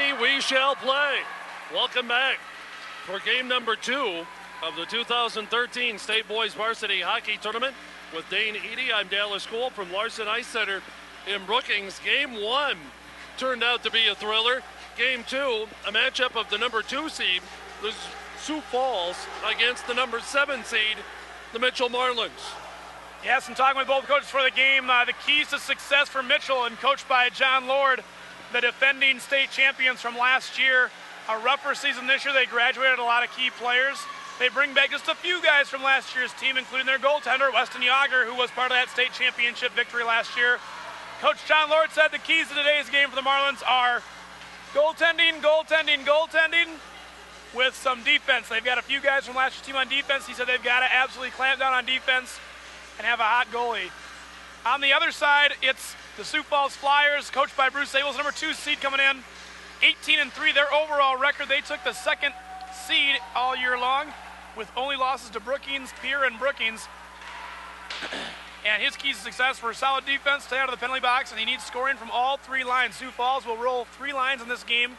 Ready, we shall play. Welcome back for game number 2 of the 2013 State Boys Varsity Hockey Tournament with Dane Eady. I'm Dallas Cole from Larson Ice Center in Brookings. Game 1 turned out to be a thriller. Game 2, a matchup of the number 2 seed, the Sioux Falls, against the number 7 seed, the Mitchell Marlins. Yes, and talking with both coaches for the game, the keys to success for Mitchell, and coached by John Lord, the defending state champions from last year. A rougher season this year. They graduated a lot of key players. They bring back just a few guys from last year's team, including their goaltender, Weston Yager, who was part of that state championship victory last year. Coach John Lord said the keys to today's game for the Marlins are goaltending, goaltending, goaltending, with some defense. They've got a few guys from last year's team on defense. He said they've got to absolutely clamp down on defense and have a hot goalie. On the other side, it's the Sioux Falls Flyers, coached by Bruce Abels, number 2 seed coming in, 18-3, their overall record. They took the 2nd seed all year long, with only losses to Brookings, Pierre, and Brookings. And his keys to success were solid defense, stay out of the penalty box, and he needs scoring from all 3 lines. Sioux Falls will roll 3 lines in this game.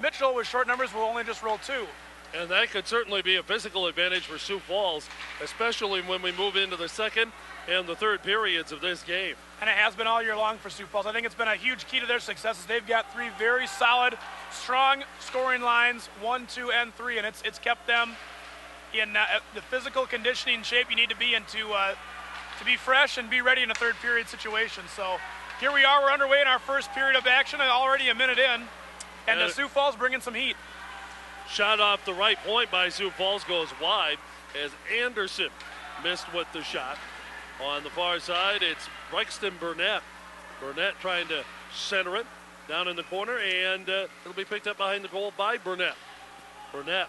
Mitchell, with short numbers, will only just roll 2. And that could certainly be a physical advantage for Sioux Falls, especially when we move into the 2nd and the 3rd periods of this game. And it has been all year long for Sioux Falls. I think it's been a huge key to their successes. They've got 3 very solid, strong scoring lines, 1, 2, and 3, and it's kept them in the physical conditioning shape you need to be in to be fresh and be ready in a 3rd period situation. So here we are, we're underway in our 1st period of action, and already a minute in, and Sioux Falls bringing some heat. Shot off the right point by Sioux Falls goes wide as Anderson missed with the shot. On the far side, it's Brexton Burnett. Burnett trying to center it down in the corner, and it'll be picked up behind the goal by Burnett. Burnett.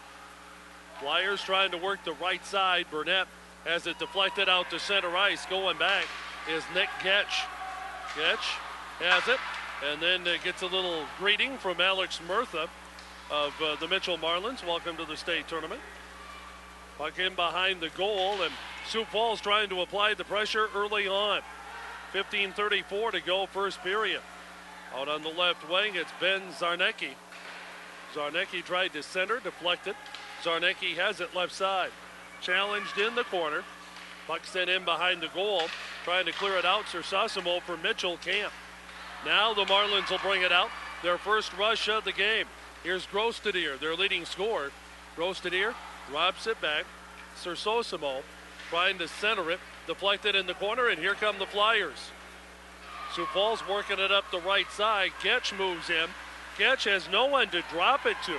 Flyers trying to work the right side. Burnett has it deflected out to center ice. Going back is Nick Getch. Getch has it, and then gets a little greeting from Alex Murtha of the Mitchell Marlins. Welcome to the state tournament. Puck in behind the goal, and Sioux Falls trying to apply the pressure early on. 15:34 to go, 1st period. Out on the left wing, it's Ben Zarnecki. Zarnecki tried to center, deflected. Zarnecki has it left side. Challenged in the corner. Puck sent in behind the goal. Trying to clear it out, Sersasimo for Mitchell Camp. Now the Marlins will bring it out. Their first rush of the game. Here's Grostadier, their leading scorer. Grostadier robs it back. Sersosimo trying to center it. Deflected in the corner, and here come the Flyers. Sioux Falls working it up the right side. Getch moves in. Getch has no one to drop it to,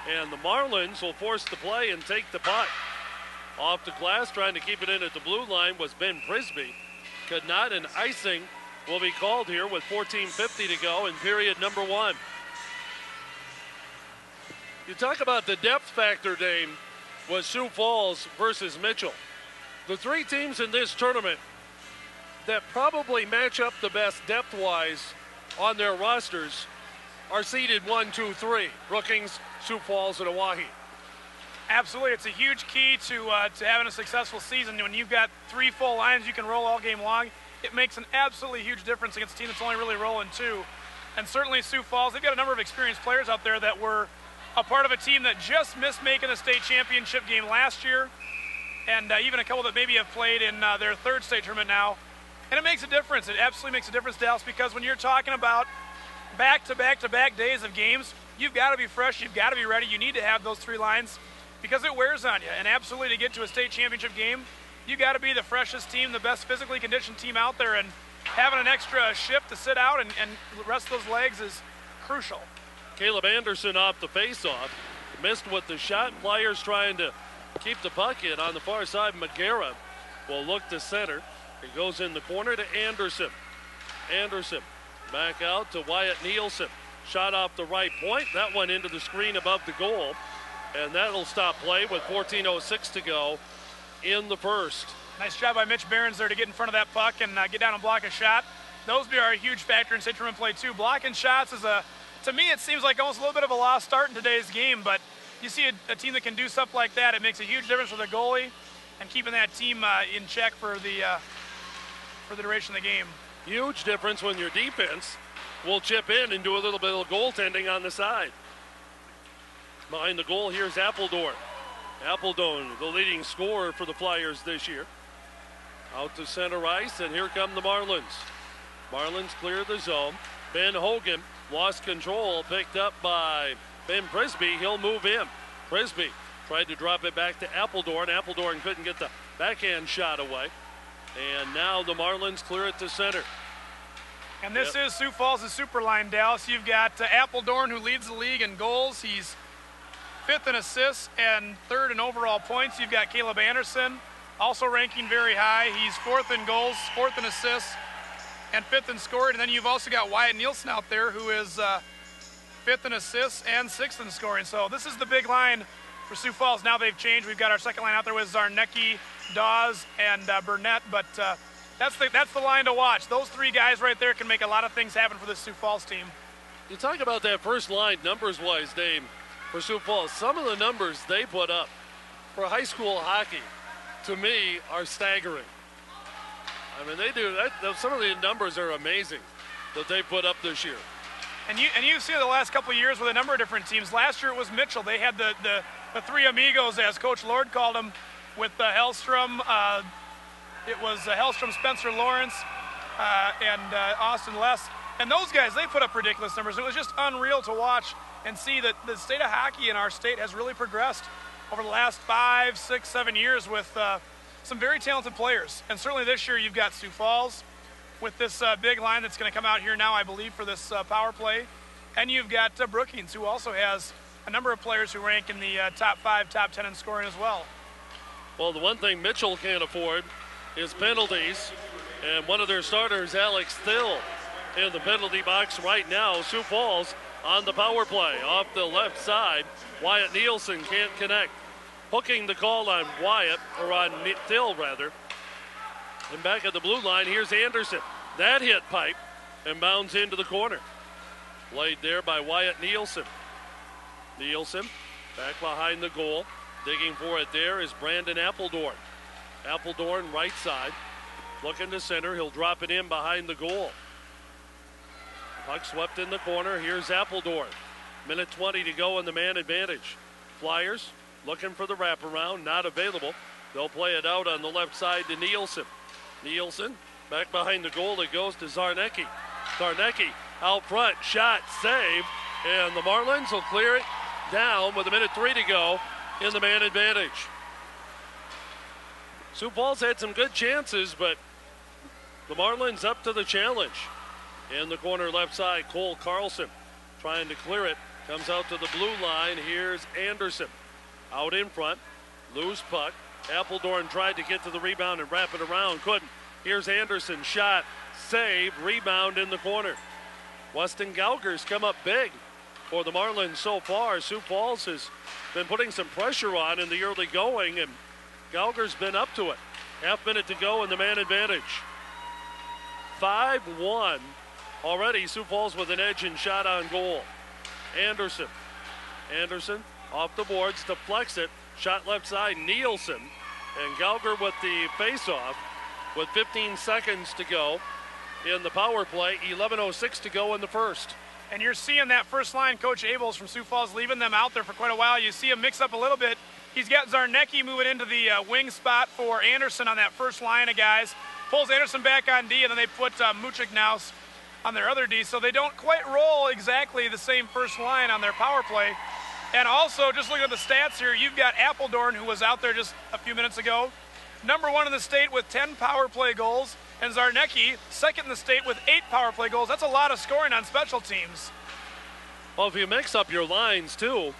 and the Marlins will force the play and take the puck. Off the glass, trying to keep it in at the blue line was Ben Prisby. Could not, and icing will be called here with 14:50 to go in period number 1. You talk about the depth factor, Dane, was Sioux Falls versus Mitchell. The 3 teams in this tournament that probably match up the best depth-wise on their rosters are seeded 1, 2, 3. Brookings, Sioux Falls, and Oahe. Absolutely, it's a huge key to having a successful season. When you've got 3 full lines you can roll all game long, it makes an absolutely huge difference against a team that's only really rolling 2. And certainly Sioux Falls, they've got a number of experienced players out there that were a part of a team that just missed making the state championship game last year, and even a couple that maybe have played in their 3rd state tournament now. And it makes a difference. It absolutely makes a difference, Dallas, because when you're talking about back-to-back-to-back days of games, you've got to be fresh, you've got to be ready. You need to have those 3 lines because it wears on you. And absolutely, to get to a state championship game, you got to be the freshest team, the best physically conditioned team out there, and having an extra shift to sit out and rest those legs is crucial. Caleb Anderson off the faceoff, missed with the shot. Flyers trying to keep the puck in on the far side. Magera will look to center. It goes in the corner to Anderson. Anderson back out to Wyatt Nielsen. Shot off the right point. That one into the screen above the goal. And that'll stop play with 14:06 to go in the 1st. Nice job by Mitch Behrens there to get in front of that puck and get down and block a shot. Those are a huge factor in state tournament play too. Blocking shots is to me, it seems like almost a little bit of a lost start in today's game, but you see a team that can do stuff like that, it makes a huge difference for the goalie and keeping that team in check for the duration of the game. Huge difference when your defense will chip in and do a little bit of goaltending on the side. Behind the goal, here's Appledorn. Appledorn, the leading scorer for the Flyers this year. Out to center ice, and here come the Marlins. Marlins clear the zone. Ben Hogan lost control, picked up by Ben Prisby. He'll move in. Prisby tried to drop it back to Appledorn. Appledorn couldn't get the backhand shot away. And now the Marlins clear it to center. And this is Sioux Falls' super line, Dallas. You've got Appledorn, who leads the league in goals. He's 5th in assists and 3rd in overall points. You've got Caleb Anderson, also ranking very high. He's 4th in goals, 4th in assists, and 5th in scoring. And then you've also got Wyatt Nielsen out there, who is 5th in assists and 6th in scoring. So this is the big line for Sioux Falls. Now they've changed. We've got our second line out there with Zarnecki, Dawes, and Burnett. But that's the line to watch. Those three guys right there can make a lot of things happen for this Sioux Falls team. You talk about that first line numbers-wise, Dave, for Sioux Falls. Some of the numbers they put up for high school hockey, to me, are staggering. I mean, they do that. Some of the numbers are amazing that they put up this year. And you've seen the last couple of years with a number of different teams. Last year it was Mitchell. They had the three amigos, as Coach Lord called them, with Hellstrom. It was Hellstrom, Spencer Lawrence, and Austin Less. And those guys, they put up ridiculous numbers. It was just unreal to watch and see that the state of hockey in our state has really progressed over the last 5, 6, 7 years with some very talented players. And certainly this year you've got Sioux Falls with this big line that's going to come out here now, I believe, for this power play. And you've got Brookings, who also has a number of players who rank in the top 5, top 10 in scoring as well. Well, the one thing Mitchell can't afford is penalties. And one of their starters, Alex Thill, in the penalty box right now. Sioux Falls on the power play off the left side. Wyatt Nielsen can't connect. Hooking the call on Wyatt, or on Thill rather. And back at the blue line, here's Anderson. That hit pipe and bounds into the corner. Played there by Wyatt Nielsen. Nielsen back behind the goal. Digging for it there is Brandon Appledorn. Appledorn right side. Looking to center. He'll drop it in behind the goal. Puck swept in the corner. Here's Appledorn. Minute 20 to go in the man advantage. Flyers looking for the wraparound. Not available. They'll play it out on the left side to Nielsen. Nielsen back behind the goal. It goes to Zarnecki. Zarnecki out front. Shot. Save. And the Marlins will clear it down with a minute 3 to go in the man advantage. Sioux Falls had some good chances, but the Marlins up to the challenge. In the corner left side, Cole Carlson trying to clear it. Comes out to the blue line. Here's Anderson. Out in front. Loose puck. Appledorn tried to get to the rebound and wrap it around. Couldn't. Here's Anderson. Shot. Save. Rebound in the corner. Weston Gauger's come up big for the Marlins so far. Sioux Falls has been putting some pressure on in the early going, and Gauger's been up to it. Half minute to go in the man advantage. 5-1 already. Sioux Falls with an edge and shot on goal. Anderson. Anderson off the boards, deflects it. Shot left side, Nielsen. And Gauger with the face-off with 15 seconds to go in the power play. 11:06 to go in the first. And you're seeing that first line, Coach Abels from Sioux Falls, leaving them out there for quite a while. You see him mix up a little bit. He's got Zarnecki moving into the wing spot for Anderson on that first line of guys. Pulls Anderson back on D, and then they put Muchiknaus on their other D. So they don't quite roll exactly the same first line on their power play. And also, just looking at the stats here, you've got Appledorn, who was out there just a few minutes ago, #1 in the state with 10 power play goals, and Zarnecki, 2nd in the state with 8 power play goals. That's a lot of scoring on special teams. Well, if you mix up your lines, too,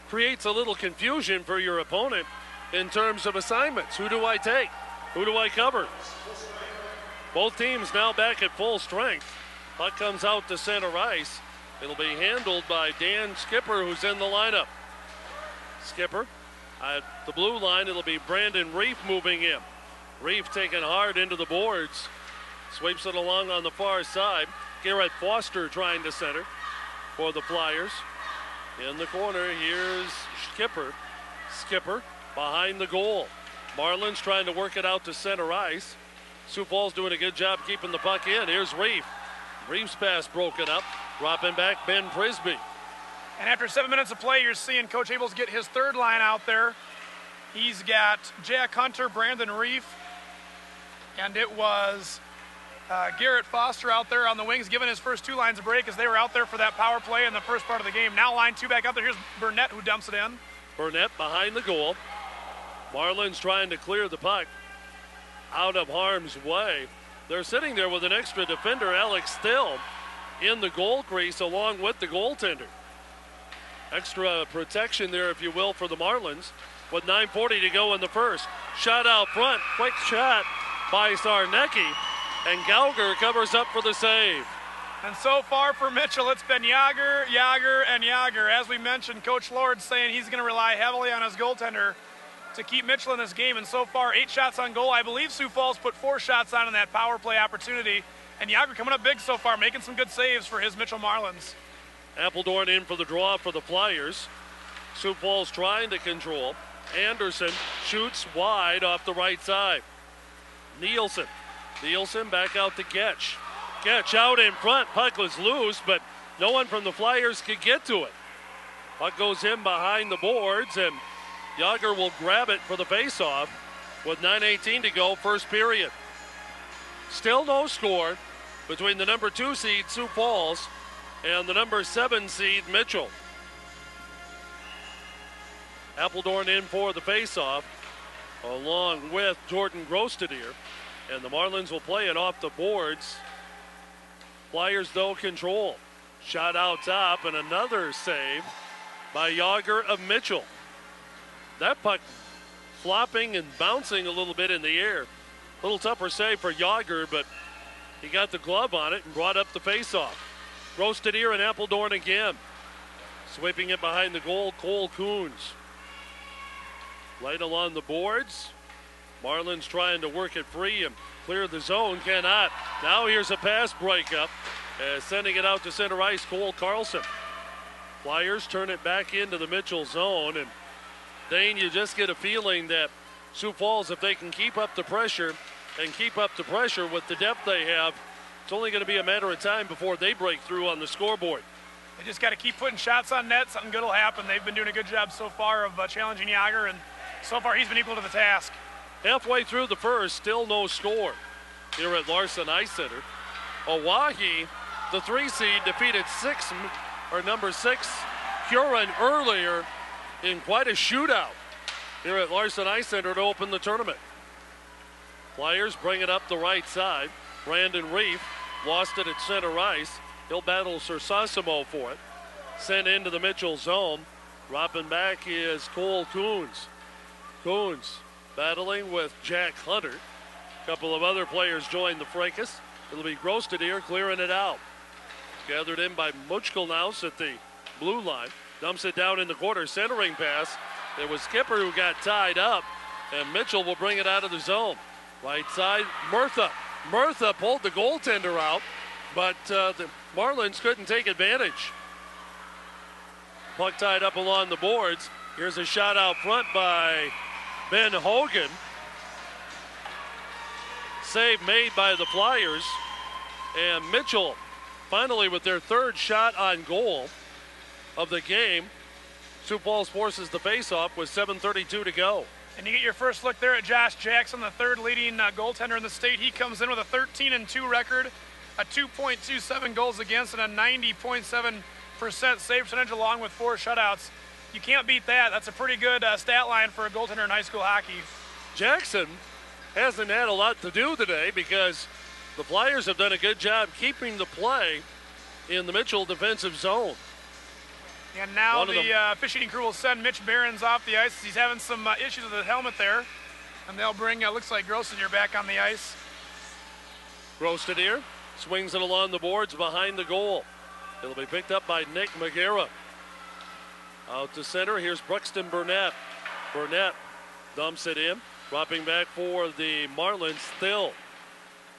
creates a little confusion for your opponent in terms of assignments. Who do I take? Who do I cover? Both teams now back at full strength. Puck comes out to center ice. It'll be handled by Dan Skipper, who's in the lineup. Skipper at the blue line. It'll be Brandon Reef moving in. Reef taking hard into the boards. Sweeps it along on the far side. Garrett Foster trying to center for the Flyers. In the corner, here's Skipper. Skipper behind the goal. Marlins trying to work it out to center ice. Sioux Falls doing a good job keeping the puck in. Here's Reef. Reeves' pass broken up. Dropping back, Ben Prisby. And after 7 minutes of play, you're seeing Coach Abels get his third line out there. He's got Jack Hunter, Brandon Reef, and it was Garrett Foster out there on the wings, giving his first 2 lines a break as they were out there for that power play in the first part of the game. Now line 2 back out there. Here's Burnett who dumps it in. Burnett behind the goal. Marlins trying to clear the puck out of harm's way. They're sitting there with an extra defender, Alex Still, in the goal crease along with the goaltender. Extra protection there, if you will, for the Marlins with 9:40 to go in the first. Shot out front. Quick shot by Sarnecki. And Gauger covers up for the save. And so far for Mitchell, it's been Yager, and Yager. As we mentioned, Coach Lord saying he's going to rely heavily on his goaltender to keep Mitchell in this game. And so far, 8 shots on goal. I believe Sioux Falls put 4 shots on in that power play opportunity. And Yager coming up big so far, making some good saves for his Mitchell Marlins. Appledorn in for the draw for the Flyers. Sioux Falls trying to control. Anderson shoots wide off the right side. Nielsen back out to Getch. Getch out in front. Puck was loose, but no one from the Flyers could get to it. Puck goes in behind the boards, and Yager will grab it for the faceoff with 9:18 to go, first period. Still no score between the number 2 seed, Sioux Falls, and the number 7 seed, Mitchell. Appledorn in for the faceoff, along with Jordan Grostadier. And the Marlins will play it off the boards. Flyers, though, control. Shot out top, and another save by Yager of Mitchell. That puck flopping and bouncing a little bit in the air. A little tougher save for Yager, but he got the glove on it and brought up the faceoff. Grostadier and Appledorn again. Sweeping it behind the goal, Cole Coons. Light along the boards. Marlins trying to work it free and clear the zone, cannot. Now here's a pass breakup, sending it out to center ice, Cole Carlson. Flyers turn it back into the Mitchell zone, and Dane, you just get a feeling that Sioux Falls, if they can keep up the pressure with the depth they have, it's only going to be a matter of time before they break through on the scoreboard. They just got to keep putting shots on net. Something good will happen. They've been doing a good job so far of challenging Yager, and so far he's been equal to the task. Halfway through the first, still no score here at Larson Ice Center. Oahe, the 3 seed, defeated number 6 Huron earlier in quite a shootout here at Larson Ice Center to open the tournament. Flyers bring it up the right side. Brandon Reef lost it at center ice. He'll battle Sersasimo for it. Sent into the Mitchell zone. Dropping back is Cole Coons. Coons battling with Jack Hunter. A couple of other players join the fracas. It'll be Grostadier clearing it out. Gathered in by Muchkelnaus at the blue line. Dumps it down in the corner. Centering pass. It was Skipper who got tied up, and Mitchell will bring it out of the zone. Right side, Murtha. Murtha pulled the goaltender out, but the Marlins couldn't take advantage. Puck tied up along the boards. Here's a shot out front by Ben Hogan. Save made by the Flyers. And Mitchell finally with their 3rd shot on goal of the game. Sioux Falls forces the faceoff with 7:32 to go. And you get your first look there at Josh Jackson, the 3rd leading goaltender in the state. He comes in with a 13-2 record, a 2.27 goals against, and a 90.7% save percentage along with 4 shutouts. You can't beat that. That's a pretty good stat line for a goaltender in high school hockey. Jackson hasn't had a lot to do today because the Flyers have done a good job keeping the play in the Mitchell defensive zone. And now the officiating crew will send Mitch Behrens off the ice. He's having some issues with his helmet there. And they'll bring, looks like Grostadier back on the ice. Grostadier swings it along the boards behind the goal. It'll be picked up by Nick McGarrett. Out to center, here's Bruxton Burnett. Burnett dumps it in. Dropping back for the Marlins, Still.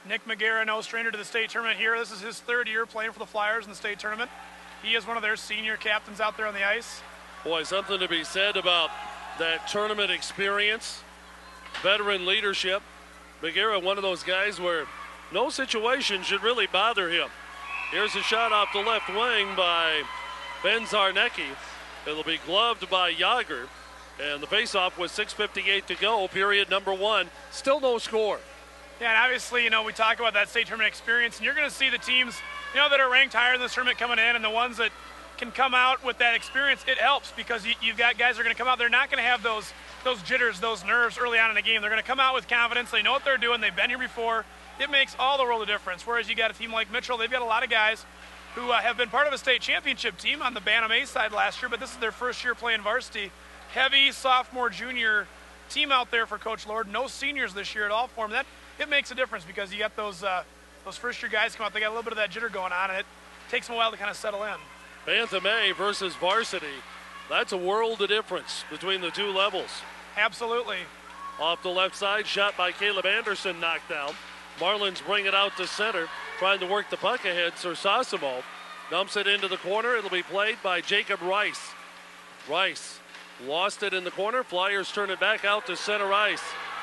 Nick McGarrett, no stranger to the state tournament here. This is his 3rd year playing for the Flyers in the state tournament. He is one of their senior captains out there on the ice. Boy, something to be said about that tournament experience, veteran leadership. McGarrett, one of those guys where no situation should really bother him. Here's a shot off the left wing by Ben Zarnecki. It'll be gloved by Yager. And the faceoff with 6:58 to go, period number 1. Still no score. Yeah, and obviously, we talk about that state tournament experience, and you're going to see the teams, that are ranked higher in this tournament coming in, and the ones that can come out with that experience, it helps because you've got guys that are going to come out. They're not going to have those jitters, those nerves early on in the game. They're going to come out with confidence. They know what they're doing. They've been here before. It makes all the world of difference. Whereas you got a team like Mitchell, they've got a lot of guys who have been part of a state championship team on the Bantam A side last year, but this is their first year playing varsity. Heavy sophomore, junior team out there for Coach Lord. No seniors this year at all for him. It makes a difference because you got those first-year guys come out. They got a little bit of that jitter going on, and it takes them a while to kind of settle in. Bantam A versus varsity. That's a world of difference between the two levels. Absolutely. Off the left side, shot by Caleb Anderson, knocked down. Marlins bring it out to center, trying to work the puck ahead. Sersasimo dumps it into the corner. It'll be played by Jacob Rice. Rice lost it in the corner. Flyers turn it back out to center ice.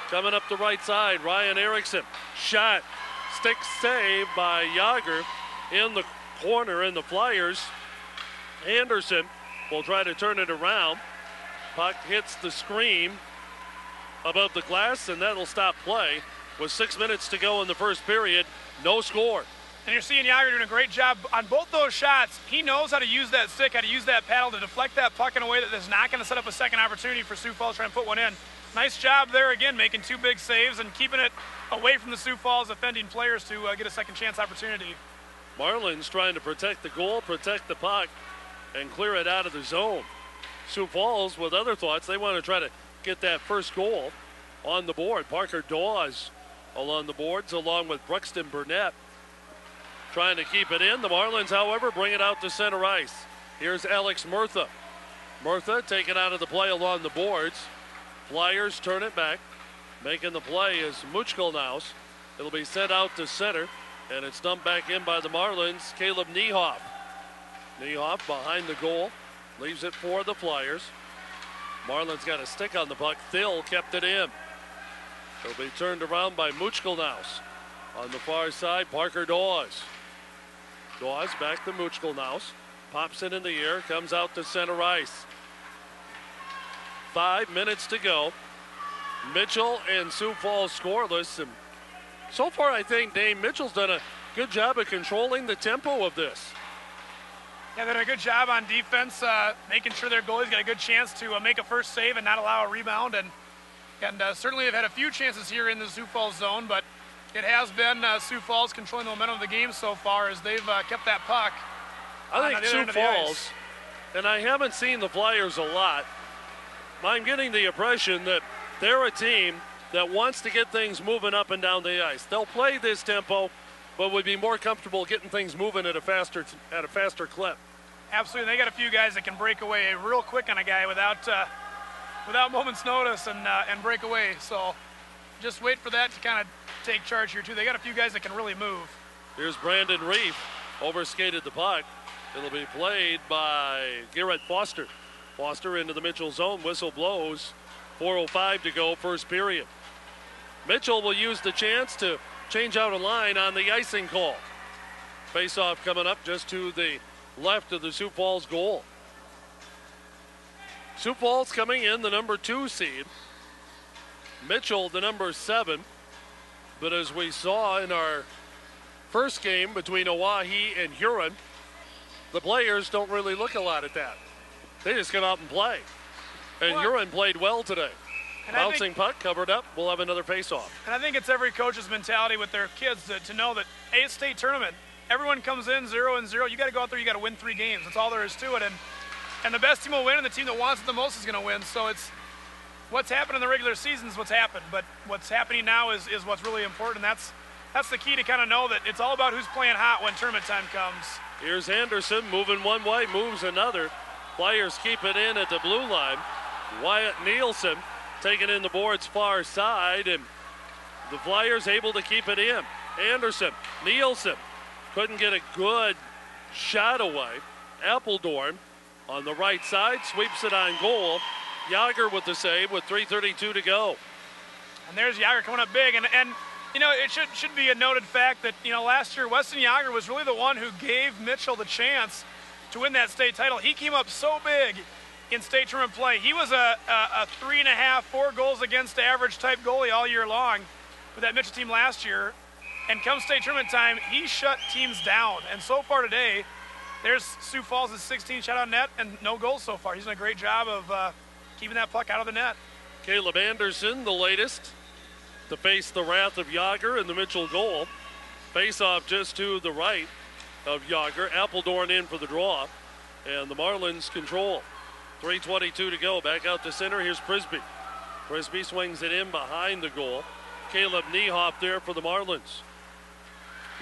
Coming up the right side, Ryan Erickson. Shot. Stick save by Yager in the corner, and the Flyers. Anderson will try to turn it around. Puck hits the screen above the glass, and that'll stop play. With 6 minutes to go in the first period, no score. And you're seeing Yager doing a great job on both those shots. He knows how to use that stick, how to use that paddle to deflect that puck in a way that is not going to set up a second opportunity for Sioux Falls trying to put one in. Nice job there again, making 2 big saves and keeping it away from the Sioux Falls offending players to get a second chance opportunity. Marlins trying to protect the goal, protect the puck, and clear it out of the zone. Sioux Falls with other thoughts. They want to try to get that first goal on the board. Parker Dawes along the boards along with Bruxton Burnett trying to keep it in. The Marlins, however, bring it out to center ice. Here's Alex Murtha. Murtha taken out of the play along the boards. Flyers turn it back. Making the play is Muchkelnaus. It'll be sent out to center, and it's dumped back in by the Marlins. Caleb Niehoff. Niehoff behind the goal. Leaves it for the Flyers. Marlins got a stick on the puck. Thill kept it in. It'll be turned around by Muchkelnaus. On the far side, Parker Dawes. Dawes back to Muchkelnaus. Pops it in the air, comes out to center ice. 5 minutes to go. Mitchell and Sioux Falls scoreless. And so far, I think Dane Mitchell's done a good job of controlling the tempo of this. Yeah, they did a good job on defense, making sure their goalie's got a good chance to make a first save and not allow a rebound. And certainly they've had a few chances here in the Sioux Falls zone, but it has been Sioux Falls controlling the momentum of the game so far as they've kept that puck. I think Sioux Falls, and I haven't seen the Flyers a lot, I'm getting the impression that they're a team that wants to get things moving up and down the ice. They'll play this tempo, but would be more comfortable getting things moving at a faster clip. Absolutely. They got a few guys that can break away real quick on a guy without moment's notice and break away. So just wait for that to kind of take charge here too. They got a few guys that can really move. Here's Brandon Reif, overskated the puck. It'll be played by Garrett Foster. Foster into the Mitchell zone. Whistle blows. 4:05 to go, first period. Mitchell will use the chance to change out a line on the icing call. Face-off coming up just to the left of the Sioux Falls goal. Sioux Falls coming in the number 2 seed. Mitchell the number 7. But as we saw in our first game between Oahe and Huron, the players don't really look a lot at that. They just come out and play. And Huron played well today. Bouncing puck, covered up. We'll have another face-off. And I think it's every coach's mentality with their kids to know that a state tournament, everyone comes in 0-0. You got to go out there. You got to win 3 games. That's all there is to it. And the best team will win, and the team that wants it the most is going to win. So it's what's happened in the regular season is what's happened. But what's happening now is what's really important. That's the key to kind of know that it's all about who's playing hot when tournament time comes. Here's Anderson moving one way, moves another. Flyers keep it in at the blue line. Wyatt Nielsen taking in the boards far side, and the Flyers able to keep it in. Anderson, Nielsen couldn't get a good shot away. Appledorn on the right side sweeps it on goal. Yager with the save with 3:32 to go. And there's Yager coming up big, and You know, it should be a noted fact that, you know, last year Weston Yager was really the one who gave Mitchell the chance to win that state title. He came up so big in state tournament play. He was a 3.5, 4 goals against average type goalie all year long with that Mitchell team last year. And come state tournament time, he shut teams down. And so far today, there's Sioux Falls' 16 shot on net and no goals so far. He's done a great job of keeping that puck out of the net. Caleb Anderson, the latest to face the wrath of Yager in the Mitchell goal. Face-off just to the right of Yager. Appledorn in for the draw, and the Marlins control. 3:22 to go. Back out to center. Here's Prisby. Prisby swings it in behind the goal. Caleb Niehoff there for the Marlins.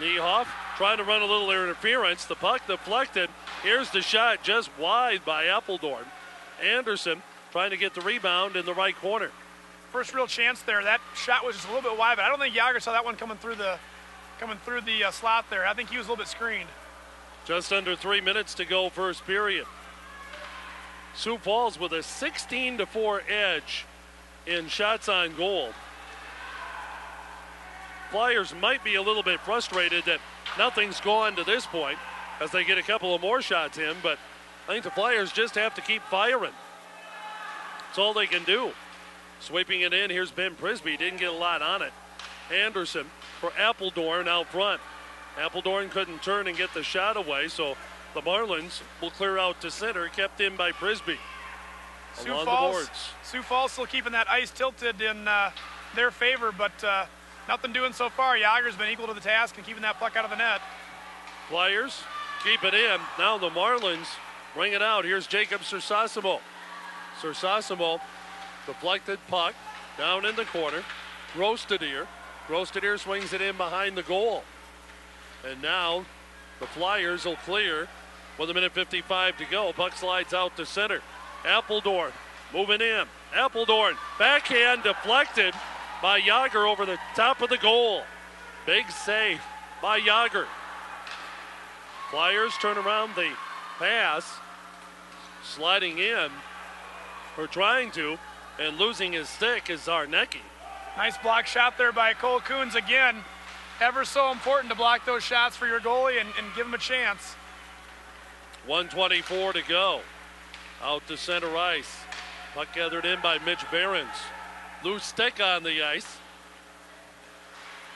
Niehoff trying to run a little interference. The puck deflected. Here's the shot just wide by Appledorn. Anderson trying to get the rebound in the right corner. First real chance there. That shot was just a little bit wide, but I don't think Yager saw that one coming through the slot there. I think he was a little bit screened. Just under 3 minutes to go first period. Sioux Falls with a 16-4 edge in shots on goal. Flyers might be a little bit frustrated that nothing's gone to this point as they get a couple of more shots in, but I think the Flyers just have to keep firing. That's all they can do. Sweeping it in, here's Ben Prisby. Didn't get a lot on it. Anderson for Appledorn out front. Appledorn couldn't turn and get the shot away, so the Marlins will clear out to center, kept in by Prisby. Sioux Falls still keeping that ice tilted in their favor, but nothing doing so far. Yager's been equal to the task and keeping that puck out of the net. Flyers keep it in. Now the Marlins bring it out. Here's Jacob Sersasimo. Sersasimo, deflected puck down in the corner. Grostadier swings it in behind the goal. And now the Flyers will clear with 1:55 to go. Puck slides out to center. Appledorn moving in. Appledorn backhand deflected by Yager over the top of the goal. Big save by Yager. Flyers turn around the pass. Sliding in, or trying to, and losing his stick is Zarnecki. Nice block shot there by Cole Coons again. Ever so important to block those shots for your goalie and give him a chance. 1:24 to go. Out to center ice. Puck gathered in by Mitch Behrens. Loose stick on the ice.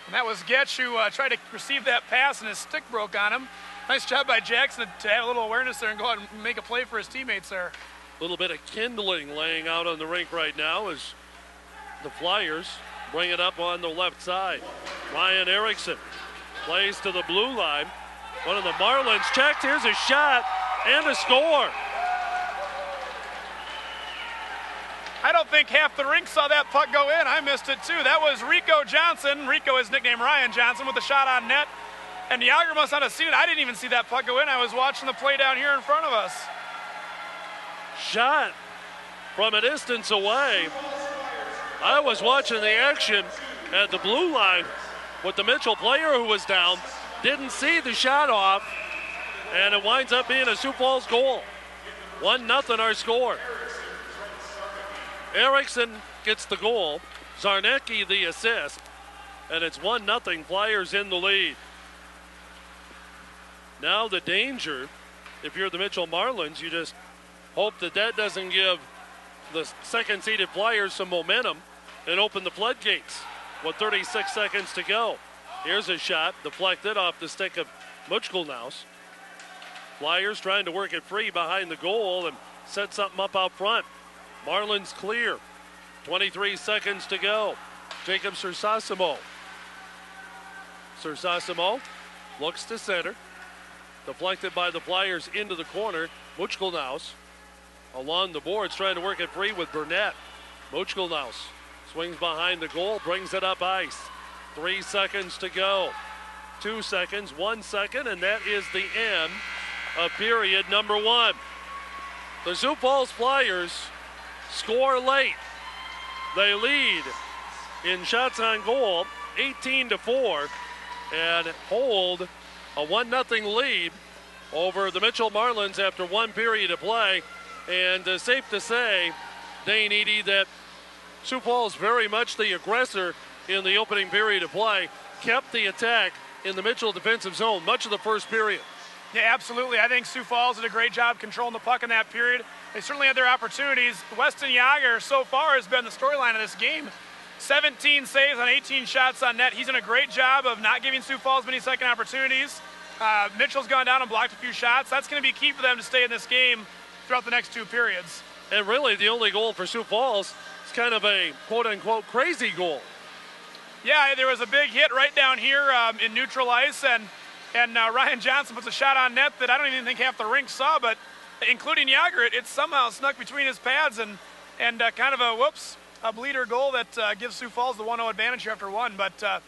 And that was Getch who tried to receive that pass and his stick broke on him. Nice job by Jackson to have a little awareness there and go out and make a play for his teammates there. A little bit of kindling laying out on the rink right now as the Flyers bring it up on the left side. Ryan Erickson plays to the blue line. One of the Marlins checked. Here's a shot and a score. I don't think half the rink saw that puck go in. I missed it too. That was Rico Johnson. Rico is nicknamed Ryan Johnson with the shot on net. And Yager must not have seen it. I didn't even see that puck go in. I was watching the play down here in front of us. Shot from a distance away. I was watching the action at the blue line with the Mitchell player who was down. Didn't see the shot off, and it winds up being a Sioux Falls goal. 1-0 our score. Erickson gets the goal. Zarnecki the assist, and it's 1-0 Flyers in the lead. Now the danger, if you're the Mitchell Marlins, you just hope that that doesn't give the second-seeded Flyers some momentum and open the floodgates with 36 seconds to go. Here's a shot deflected off the stick of Muchkelnaus. Flyers trying to work it free behind the goal and set something up out front. Marlins clear. 23 seconds to go. Jacob Sersasimo. Sersasimo looks to center. Deflected by the Flyers into the corner. Muchkelnaus along the boards trying to work it free with Burnett. Muchkelnaus swings behind the goal, brings it up ice. 3 seconds to go. 2 seconds, 1 second, and that is the end of period number 1. The Sioux Falls Flyers score late. They lead in shots on goal 18-4 and hold a 1-0 lead over the Mitchell Marlins after 1 period of play. And safe to say, Dane Eady, that Sioux Falls very much the aggressor in the opening period of play, kept the attack in the Mitchell defensive zone much of the first period. Yeah, absolutely. I think Sioux Falls did a great job controlling the puck in that period. They certainly had their opportunities. Weston Yager so far has been the storyline of this game. 17 saves on 18 shots on net. He's done a great job of not giving Sioux Falls many second opportunities. Mitchell's gone down and blocked a few shots. That's going to be key for them to stay in this game throughout the next two periods. And really, the only goal for Sioux Falls is kind of a quote-unquote crazy goal. Yeah, there was a big hit right down here in neutral ice, and Ryan Johnson puts a shot on net that I don't even think half the rink saw, but including Yager, it somehow snuck between his pads and kind of a bleeder goal that gives Sioux Falls the 1-0 advantage here after one. But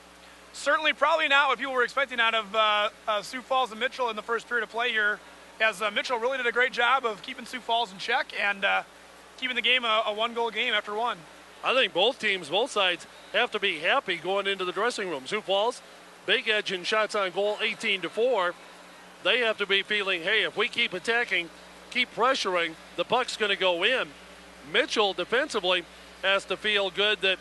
certainly probably not what people were expecting out of Sioux Falls and Mitchell in the first period of play here, as Mitchell really did a great job of keeping Sioux Falls in check and keeping the game a one-goal game after one. I think both teams, both sides, have to be happy going into the dressing room. Sioux Falls, big edge in shots on goal, 18-4. They have to be feeling, hey, if we keep attacking, keep pressuring, the puck's going to go in. Mitchell defensively has to feel good that,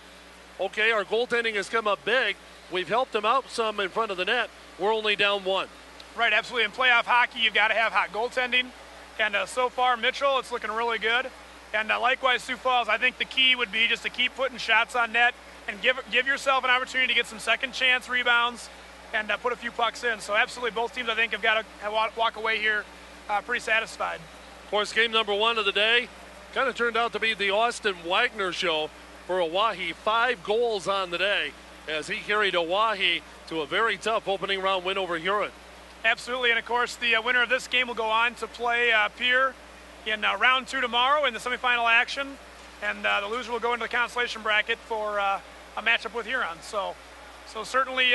okay, our goaltending has come up big. We've helped them out some in front of the net. We're only down one. Right, absolutely. In playoff hockey, you've got to have hot goaltending. And so far, Mitchell, it's looking really good. And likewise, Sioux Falls, I think the key would be just to keep putting shots on net and give yourself an opportunity to get some second chance rebounds and put a few pucks in. So absolutely, both teams, I think, have got to walk away here pretty satisfied. Of course, game number one of the day kind of turned out to be the Austin Wagner show for Oahe. 5 goals on the day as he carried Oahe to a very tough opening round win over Huron. Absolutely, and of course, the winner of this game will go on to play Pierre in round 2 tomorrow in the semifinal action, and the loser will go into the consolation bracket for a matchup with Huron. So certainly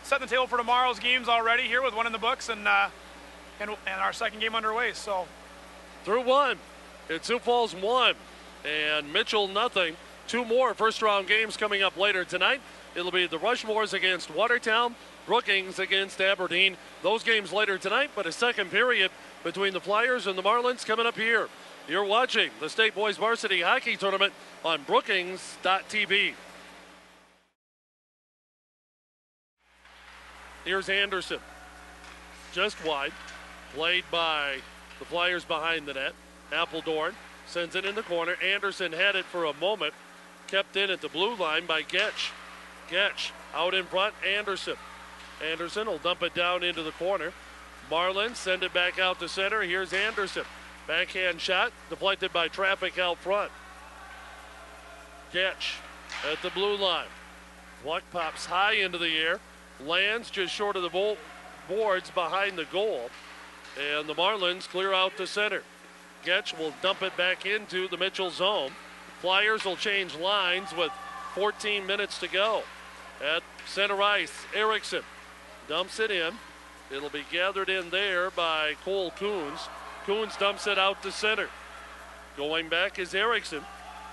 setting the table for tomorrow's games already here with one in the books and our second game underway. So through one, it's Sioux Falls 1 and Mitchell nothing. 2 more first-round games coming up later tonight. It'll be the Rushmores against Watertown, Brookings against Aberdeen. Those games later tonight, but a second period between the Flyers and the Marlins coming up here. You're watching the State Boys Varsity Hockey Tournament on Brookings.tv. Here's Anderson. Just wide. Played by the Flyers behind the net. Appledorn sends it in the corner. Anderson had it for a moment. Kept in at the blue line by Getch. Getch out in front. Anderson. Anderson will dump it down into the corner. Marlins send it back out to center. Here's Anderson. Backhand shot deflected by traffic out front. Getch at the blue line. Puck pops high into the air. Lands just short of the boards behind the goal. And the Marlins clear out to center. Getch will dump it back into the Mitchell zone. Flyers will change lines with 14 minutes to go. At center ice, Erickson dumps it in. It'll be gathered in there by Cole Coons. Coons dumps it out to center. Going back is Erickson.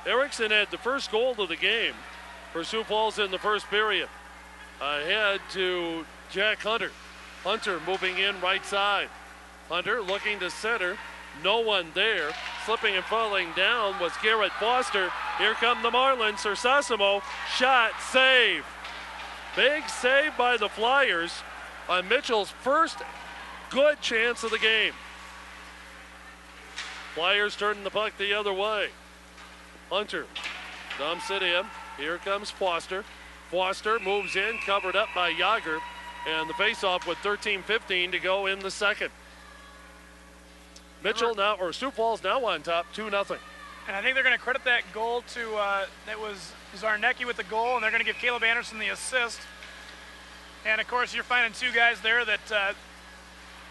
Erickson had the first goal of the game for Sioux Falls in the first period. Ahead to Jack Hunter. Hunter moving in right side. Hunter looking to center. No one there. Slipping and falling down was Garrett Foster. Here come the Marlins. Sersasimo, shot, save. Big save by the Flyers on Mitchell's first good chance of the game. Flyers turning the puck the other way. Hunter dumps it in. Here comes Foster. Foster moves in, covered up by Yager. And the faceoff with 13:15 to go in the second. Mitchell now, or Sioux Falls now on top, 2-0. And I think they're going to credit that goal to, that was Zarnecki with the goal, and they're going to give Caleb Anderson the assist. And of course, you're finding two guys there that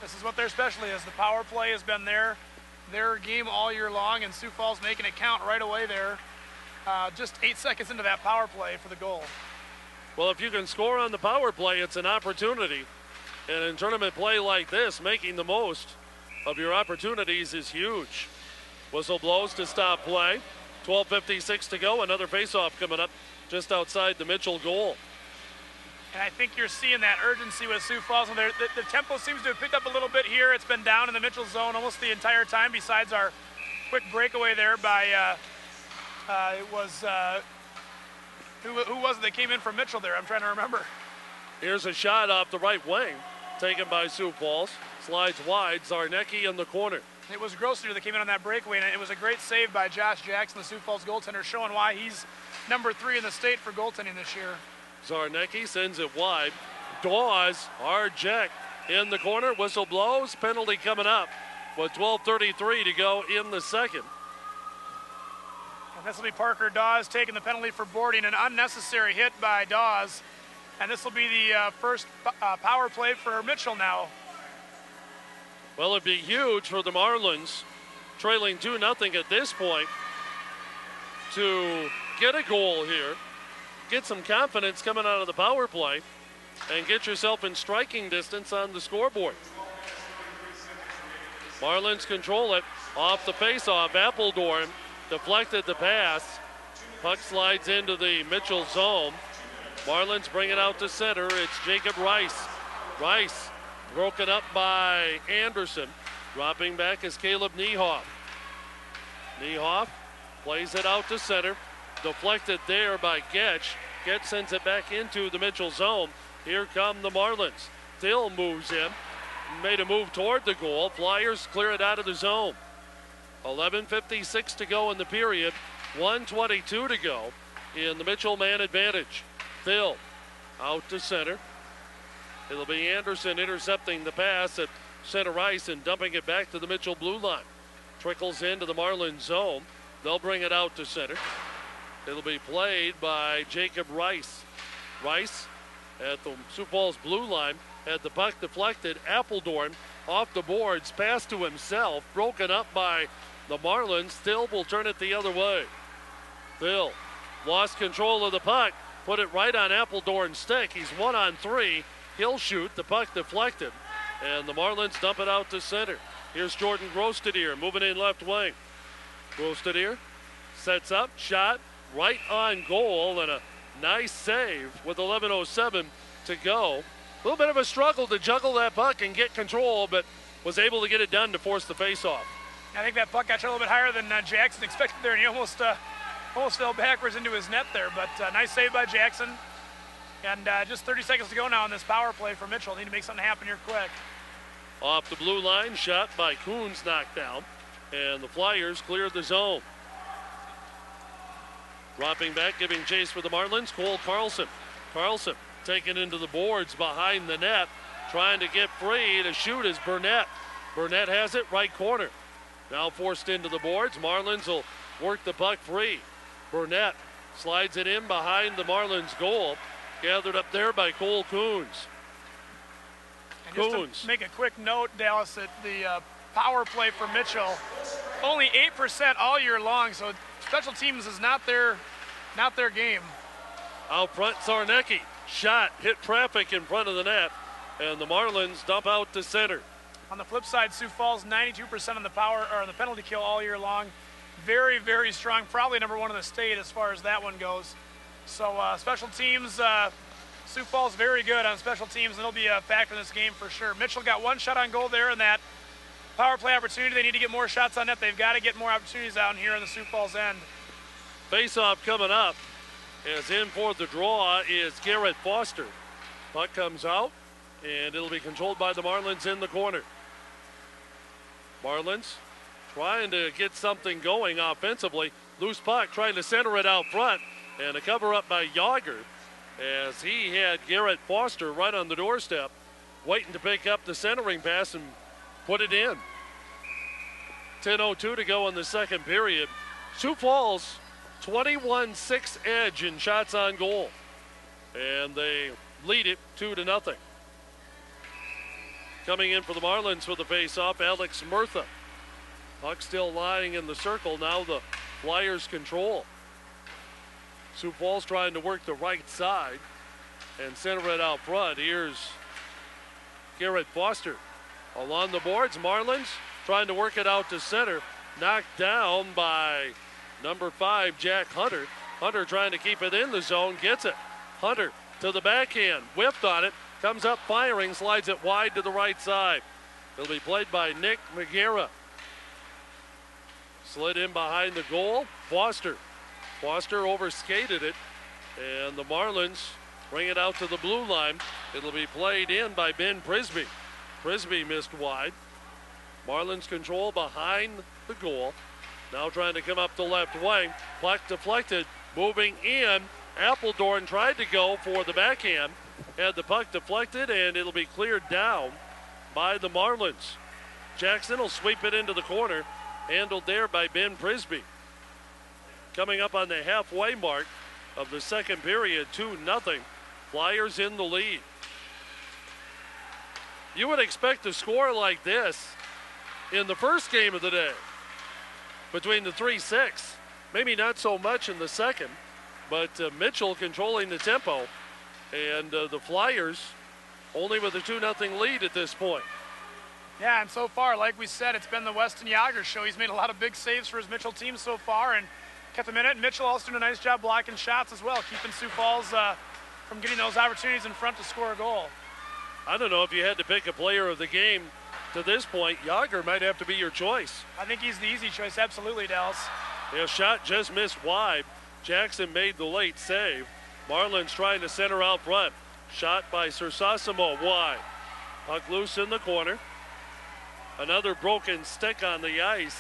this is what their specialty is. The power play has been their game all year long, and Sioux Falls making it count right away there. Just 8 seconds into that power play for the goal. Well, if you can score on the power play, it's an opportunity. And in tournament play like this, making the most of your opportunities is huge. Whistle blows to stop play. 12:56 to go. Another faceoff coming up just outside the Mitchell goal. And I think you're seeing that urgency with Sioux Falls. And the tempo seems to have picked up a little bit here. It's been down in the Mitchell zone almost the entire time, besides our quick breakaway there by it was Who was it that came in from Mitchell there? I'm trying to remember. Here's a shot off the right wing, taken by Sioux Falls. Slides wide, Zarnecki in the corner. It was Grosser that came in on that breakaway, and it was a great save by Josh Jackson, the Sioux Falls goaltender, showing why he's number 3 in the state for goaltending this year. Zarnecki sends it wide. Dawes, hard check in the corner. Whistle blows. Penalty coming up with 12:33 to go in the second. And this will be Parker Dawes taking the penalty for boarding. An unnecessary hit by Dawes. And this will be the first power play for Mitchell now. Well, it'd be huge for the Marlins, trailing 2-0 at this point, to get a goal here, get some confidence coming out of the power play, and get yourself in striking distance on the scoreboard. Marlins control it off the faceoff. Appledorn deflected the pass. Puck slides into the Mitchell zone. Marlins bring it out to center. It's Jacob Rice. Rice broken up by Anderson. Dropping back is Caleb Niehoff. Niehoff plays it out to center. Deflected there by Getch. Getch sends it back into the Mitchell zone. Here come the Marlins. Thill moves in. Made a move toward the goal. Flyers clear it out of the zone. 11:56 to go in the period. 1:22 to go in the Mitchell man advantage. Thill out to center. It'll be Anderson intercepting the pass at center ice and dumping it back to the Mitchell blue line. Trickles into the Marlins zone. They'll bring it out to center. It'll be played by Jacob Rice. Rice at the Sioux Falls blue line had the puck deflected. Appledorn off the boards, pass to himself, broken up by the Marlins. Thill will turn it the other way. Thill lost control of the puck, put it right on Appledorn's stick. He's 1-on-3. He'll shoot. The puck deflected, and the Marlins dump it out to center. Here's Jordan Grostadier moving in left wing. Grostadier sets up, shot right on goal, and a nice save with 11:07 to go. A little bit of a struggle to juggle that puck and get control, but was able to get it done to force the faceoff. I think that puck got a little bit higher than Jackson expected there, and he almost fell backwards into his net there. But nice save by Jackson. And just 30 seconds to go now on this power play for Mitchell. Need to make something happen here quick. Off the blue line, shot by Coons, knocked down, and the Flyers cleared the zone. Dropping back, giving chase for the Marlins, Cole Carlson. Carlson taken into the boards behind the net, trying to get free to shoot is Burnett. Burnett has it, right corner. Now forced into the boards. Marlins will work the puck free. Burnett slides it in behind the Marlins goal. Gathered up there by Cole Coons. And just to make a quick note, Dallas, that the power play for Mitchell, only 8% all year long, so special teams is not their game. Out front, Zarnecki. Shot, hit traffic in front of the net, and the Marlins dump out to center. On the flip side, Sioux Falls 92% on the power or on the penalty kill all year long. Very, very strong. Probably number 1 in the state as far as that one goes. So special teams, Sioux Falls very good on special teams, and they'll be a factor in this game for sure. Mitchell got 1 shot on goal there in that power play opportunity. They need to get more shots on net. They've got to get more opportunities out here on the Sioux Falls end. Face-off coming up. As in for the draw is Garrett Foster. Puck comes out, and it'll be controlled by the Marlins in the corner. Marlins trying to get something going offensively. Loose puck, trying to center it out front, and a cover up by Yager as he had Garrett Foster right on the doorstep, waiting to pick up the centering pass and put it in. 10:02 to go in the second period. Sioux Falls 21-6 edge in shots on goal, and they lead it 2-0. Coming in for the Marlins for the faceoff, Alex Murtha. Puck still lying in the circle. Now the Flyers control. Sioux Falls trying to work the right side and center it out front. Here's Garrett Foster along the boards. Marlins trying to work it out to center. Knocked down by number 5, Jack Hunter. Hunter trying to keep it in the zone, gets it. Hunter to the backhand, whipped on it, comes up firing, slides it wide to the right side. It'll be played by Nick McGarrah. Slid in behind the goal, Foster. Foster overskated it And the Marlins bring it out to the blue line. It'll be played in by Ben Prisby. Prisby missed wide. Marlins control behind the goal. Now trying to come up the left wing. Puck deflected, moving in. Appledorn tried to go for the backhand. Had the puck deflected, and it'll be cleared down by the Marlins. Jackson will sweep it into the corner. Handled there by Ben Prisby. Coming up on the halfway mark of the second period, 2-0. Flyers in the lead. You would expect a score like this in the first game of the day between the 3-6. Maybe not so much in the second, but Mitchell controlling the tempo, and the Flyers only with a 2-0 lead at this point. Yeah, and so far, like we said, it's been the Weston Yager show. He's made a lot of big saves for his Mitchell team so far and kept them in it. Mitchell also doing a nice job blocking shots as well, keeping Sioux Falls from getting those opportunities in front to score a goal. I don't know if you had to pick a player of the game to this point. Yager might have to be your choice. I think he's the easy choice, absolutely, Dallas. Yeah, shot just missed wide. Jackson made the late save. Marlins trying to center out front. Shot by Sersasimo wide. Puck loose in the corner. Another broken stick on the ice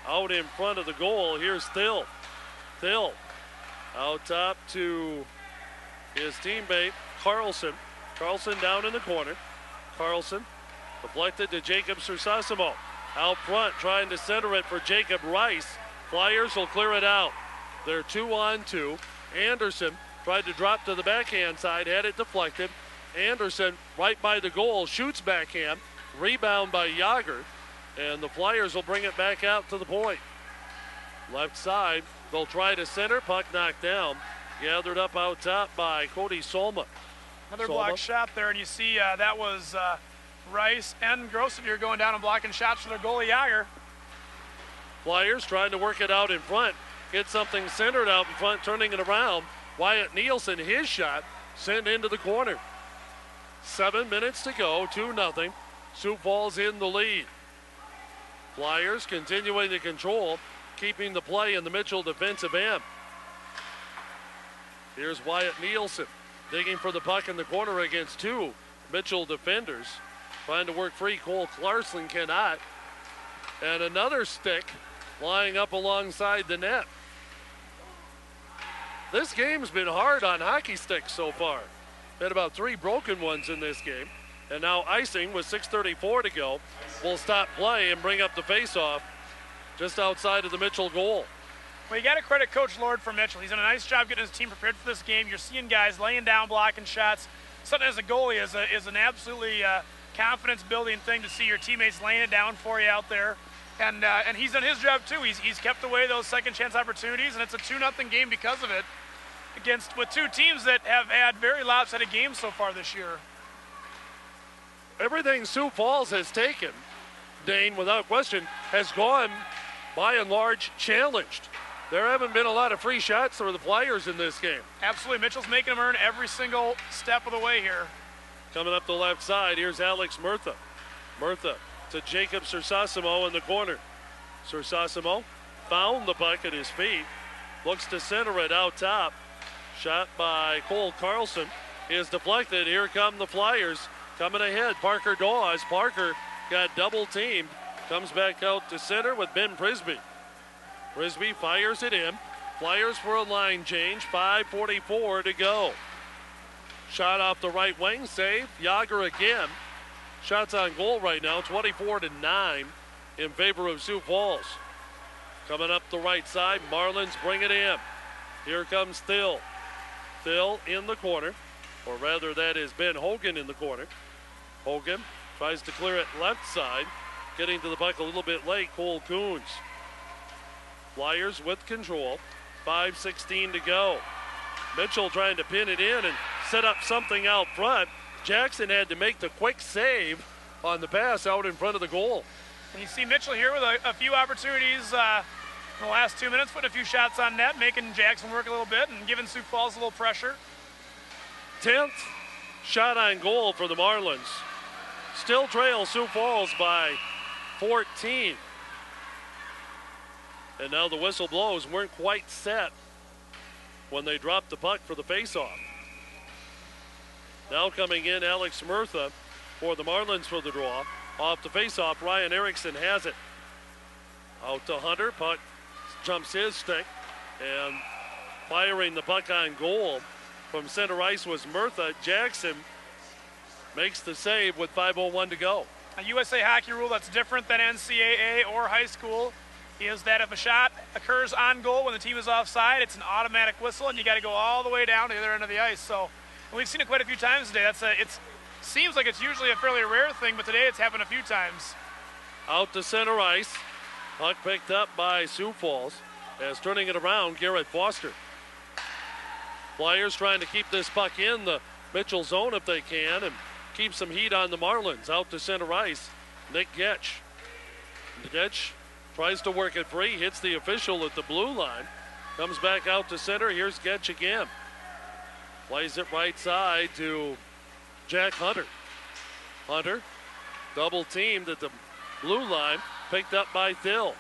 out in front of the goal. Here's Thill. Thill out top to his teammate Carlson. Carlson down in the corner. Carlson deflected to Jacob Sersasimo. Out front trying to center it for Jacob Rice. Flyers will clear it out. They're 2-on-2. Anderson tried to drop to the backhand side, had it deflected. Anderson right by the goal, shoots backhand. Rebound by Yager, and the Flyers will bring it back out to the point. Left side, they'll try to center, puck knocked down. Gathered up out top by Cody Solma. Another block shot there, and you see that was Rice and Grossevier going down and blocking shots for their goalie Yager. Flyers trying to work it out in front, get something centered out in front, turning it around. Wyatt Nielsen, his shot, sent into the corner. 7 minutes to go, 2-0. Sioux Falls in the lead. Flyers continuing to control, keeping the play in the Mitchell defensive end. Here's Wyatt Nielsen digging for the puck in the corner against two Mitchell defenders. Trying to work free. Cole Larson cannot. And another stick lying up alongside the net. This game's been hard on hockey sticks so far. Had about 3 broken ones in this game. And now icing with 6:34 to go will stop play and bring up the faceoff just outside of the Mitchell goal. Well, you got to credit Coach Lord for Mitchell. He's done a nice job getting his team prepared for this game. You're seeing guys laying down, blocking shots. Something as a goalie is an absolutely confidence-building thing to see your teammates laying it down for you out there. And he's done his job too. He's kept away those second-chance opportunities, and it's a 2-0 game because of it. With two teams that have had very lopsided games so far this year. Everything Sioux Falls has taken, Dane, without question, has gone, by and large, challenged. There haven't been a lot of free shots for the Flyers in this game. Absolutely. Mitchell's making them earn every single step of the way here. Coming up the left side, here's Alex Murtha. Murtha to Jacob Sersasimo in the corner. Sersasimo found the puck at his feet. Looks to center it out top. Shot by Cole Carlson is deflected. Here come the Flyers. Coming ahead, Parker Dawes. Parker got double teamed. Comes back out to center with Ben Prisby. Prisby fires it in. Flyers for a line change. 5:44 to go. Shot off the right wing. Save. Yager again. Shots on goal right now. 24-9 in favor of Sioux Falls. Coming up the right side. Marlins bring it in. Here comes Thill. Thill in the corner. Or rather, that is Ben Hogan in the corner. Hogan tries to clear it left side. Getting to the puck a little bit late, Cole Coons. Flyers with control. 5:16 to go. Mitchell trying to pin it in and set up something out front. Jackson had to make the quick save on the pass out in front of the goal. And you see Mitchell here with a few opportunities in the last 2 minutes, putting a few shots on net, making Jackson work a little bit and giving Sioux Falls a little pressure. 10th shot on goal for the Marlins. Still trail Sioux Falls by 14. And now the whistle blows. Weren't quite set when they dropped the puck for the faceoff. Now coming in, Alex Murtha for the Marlins for the draw. Off the faceoff, Ryan Erickson has it. Out to Hunter, puck jumps his stick, and firing the puck on goal from center ice was Murtha. Jackson makes the save with 5:01 to go. A USA hockey rule that's different than NCAA or high school is that if a shot occurs on goal when the team is offside, it's an automatic whistle, and you got to go all the way down to the other end of the ice. So we've seen it quite a few times today. It seems like it's usually a fairly rare thing, but today it's happened a few times. Out to center ice. Puck picked up by Sioux Falls. As turning it around, Garrett Foster. Flyers trying to keep this puck in the Mitchell zone if they can and keep some heat on the Marlins. Out to center ice, Nick Getch. Getch tries to work it free, hits the official at the blue line. Comes back out to center, here's Getch again. Plays it right side to Jack Hunter. Hunter, double teamed at the blue line, picked up by Thill.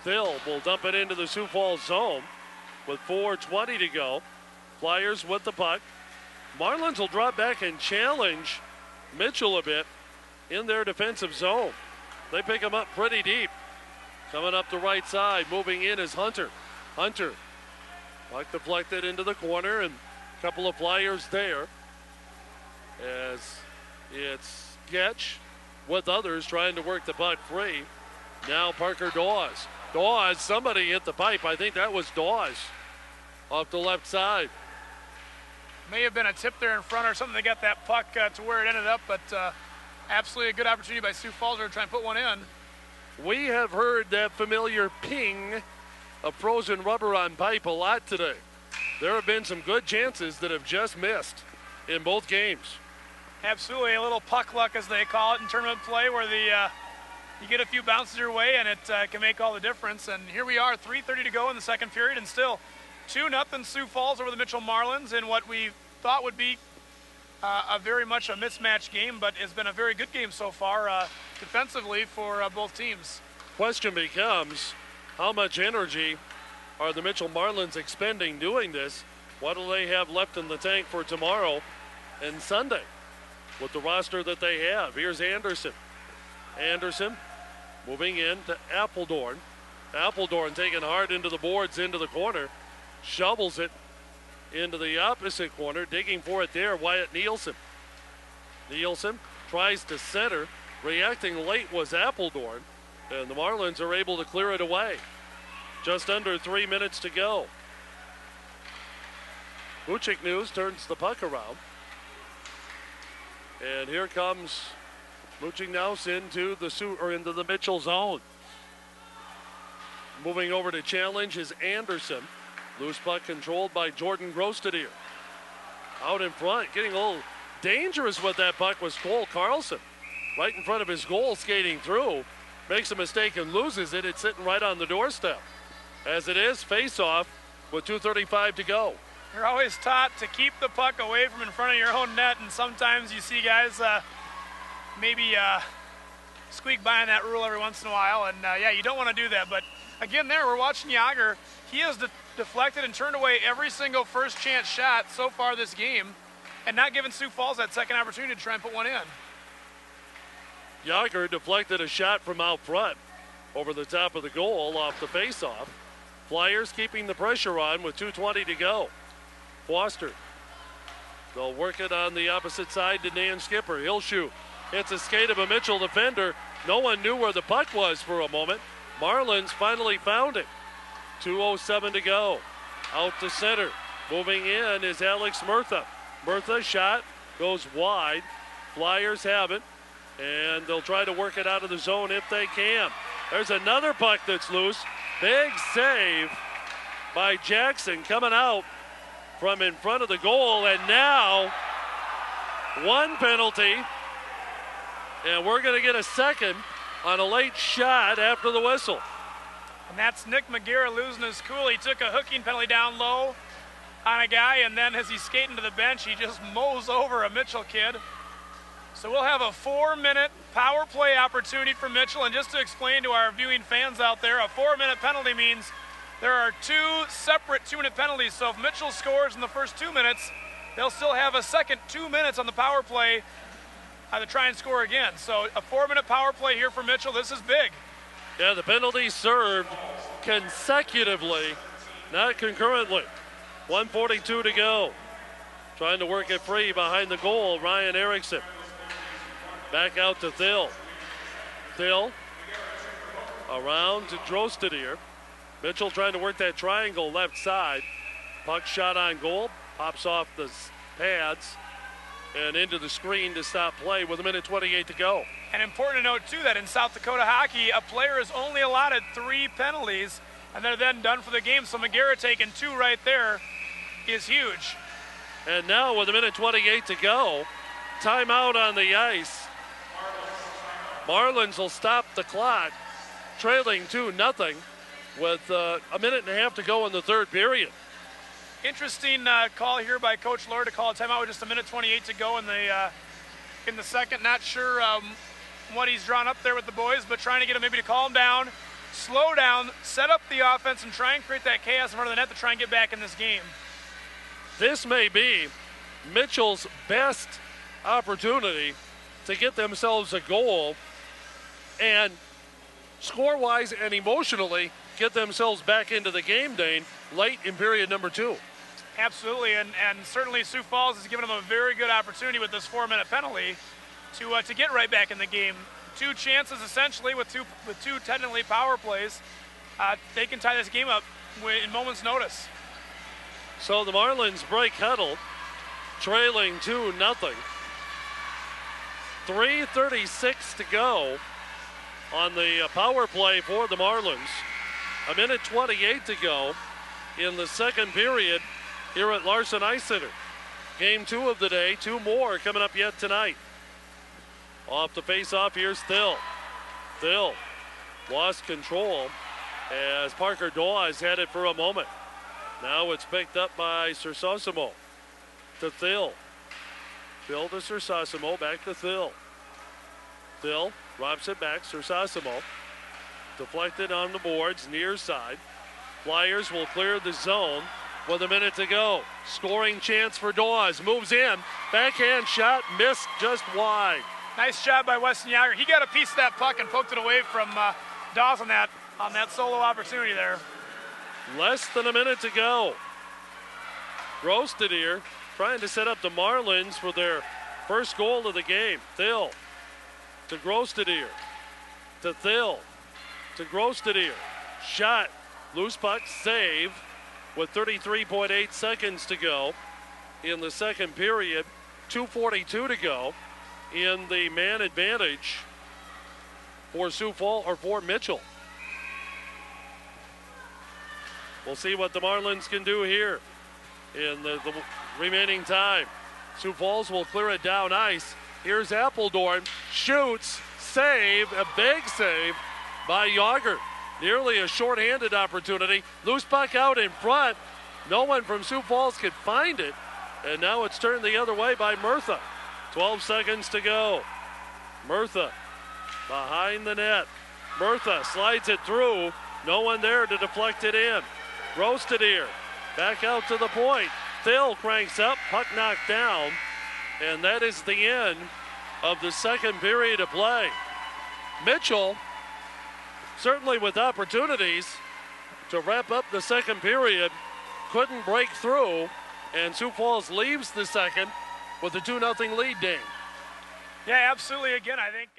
Thill will dump it into the Sioux Falls zone with 4:20 to go. Flyers with the puck. Marlins will drop back and challenge Mitchell a bit in their defensive zone. They pick him up pretty deep. Coming up the right side, moving in is Hunter. Hunter, puck deflected into the corner, and a couple of Flyers there. As it's Getch with others trying to work the puck free. Now Parker Dawes. Dawes, somebody hit the pipe. I think that was Dawes off the left side. May have been a tip there in front or something. They got that puck to where it ended up, but absolutely a good opportunity by Sioux Falls to try and put one in. We have heard that familiar ping of frozen rubber on pipe a lot today. There have been some good chances that have just missed in both games. Absolutely, a little puck luck, as they call it in tournament play, where you get a few bounces your way and it can make all the difference. And here we are, 3:30 to go in the second period, and still 2-0 Sioux Falls over the Mitchell Marlins in what we thought would be a very much a mismatched game, but it's been a very good game so far defensively for both teams. Question becomes, how much energy are the Mitchell Marlins expending doing this? What do they have left in the tank for tomorrow and Sunday with the roster that they have? Here's Anderson. Anderson moving in to Appledorn. Appledorn taking hard into the boards, into the corner. Shovels it into the opposite corner. Digging for it there, Wyatt Nielsen. Nielsen tries to center. Reacting late was Appledorn. And the Marlins are able to clear it away. Just under 3 minutes to go. Buchik News turns the puck around. And here comes Buchik News into the Mitchell zone. Moving over to challenge is Anderson. Loose puck controlled by Jordan Grostadier. Out in front, getting a little dangerous with that puck was Cole Carlson. Right in front of his goal, skating through. Makes a mistake and loses it. It's sitting right on the doorstep. As it is, face-off with 2:35 to go. You're always taught to keep the puck away from in front of your own net, and sometimes you see guys maybe squeak by on that rule every once in a while, and yeah, you don't want to do that. But again, there we're watching Yager. He has deflected and turned away every single first chance shot so far this game, and not giving Sioux Falls that second opportunity to try and put one in. Yager deflected a shot from out front over the top of the goal off the faceoff. Flyers keeping the pressure on with 2:20 to go. Foster. They'll work it on the opposite side to Dan Skipper. He'll shoot. It's a skate of a Mitchell defender. No one knew where the puck was for a moment. Marlins finally found it. 2:07 to go. Out to center. Moving in is Alex Murtha. Murtha shot goes wide. Flyers have it. And they'll try to work it out of the zone if they can. There's another puck that's loose. Big save by Jackson coming out from in front of the goal. And now one penalty. And we're going to get a second on a late shot after the whistle. And that's Nick McGarrett losing his cool. He took a hooking penalty down low on a guy, and then as he's skating to the bench, he just mows over a Mitchell kid. So we'll have a 4-minute power play opportunity for Mitchell. And just to explain to our viewing fans out there, a 4-minute penalty means there are 2 separate 2-minute penalties. So if Mitchell scores in the first 2 minutes, they'll still have a second 2 minutes on the power play to try and score again. So a 4-minute power play here for Mitchell. This is big. Yeah, the penalty served consecutively, not concurrently. 1:42 to go. Trying to work it free behind the goal, Ryan Erickson. Back out to Thill. Thill around to Drostadier. Mitchell trying to work that triangle left side. Puck shot on goal, pops off the pads and into the screen to stop play with 1:28 to go. And important to note, too, that in South Dakota hockey, a player is only allotted 3 penalties, and they're then done for the game. So McGarrett taking 2 right there is huge. And now with 1:28 to go, timeout on the ice. Marlins will stop the clock, trailing 2-0 with a minute and a half to go in the third period. Interesting call here by Coach Lord to call a timeout with just 1:28 to go in the second. Not sure what he's drawn up there with the boys, but trying to get them maybe to calm down, slow down, set up the offense, and try and create that chaos in front of the net to try and get back in this game. This may be Mitchell's best opportunity to get themselves a goal and score-wise and emotionally get themselves back into the game, Dane, late in period number 2. Absolutely, and certainly Sioux Falls has given them a very good opportunity with this 4-minute penalty to get right back in the game. 2 chances essentially with two technically power plays. They can tie this game up in moments' notice. So the Marlins break huddle, trailing 2-0. 3:36 to go on the power play for the Marlins. 1:28 to go in the second period here at Larson Ice Center. Game 2 of the day, 2 more coming up yet tonight. Off the face-off, here's Thill. Thill lost control as Parker Dawes had it for a moment. Now it's picked up by Sersosimo to Thill. Thill to Sersosimo, back to Thill. Thill robs it back, Sersosimo. Deflected on the boards, near side. Flyers will clear the zone with a minute to go. Scoring chance for Dawes, moves in. Backhand shot, missed just wide. Nice job by Weston Yager. He got a piece of that puck and poked it away from Dawes on that solo opportunity there. Less than a minute to go. Drostadier trying to set up the Marlins for their first goal of the game. Thill to Drostadier to Thill to Drostadier. Shot, loose puck, save with 33.8 seconds to go in the second period. 2:42 to go in the man advantage for Sioux Falls or for Mitchell. We'll see what the Marlins can do here in the remaining time. Sioux Falls will clear it down ice. Here's Appledorn, shoots, save, a big save by Yager. Nearly a shorthanded opportunity. Loose puck out in front. No one from Sioux Falls could find it. And now it's turned the other way by Murtha. 12 seconds to go. Murtha behind the net. Murtha slides it through. No one there to deflect it in. Drostadier back out to the point. Thill cranks up, puck knocked down, and that is the end of the second period of play. Mitchell, certainly with opportunities to wrap up the second period, couldn't break through, and Sioux Falls leaves the second with a 2-0 lead, Dane. Yeah, absolutely. Again, I think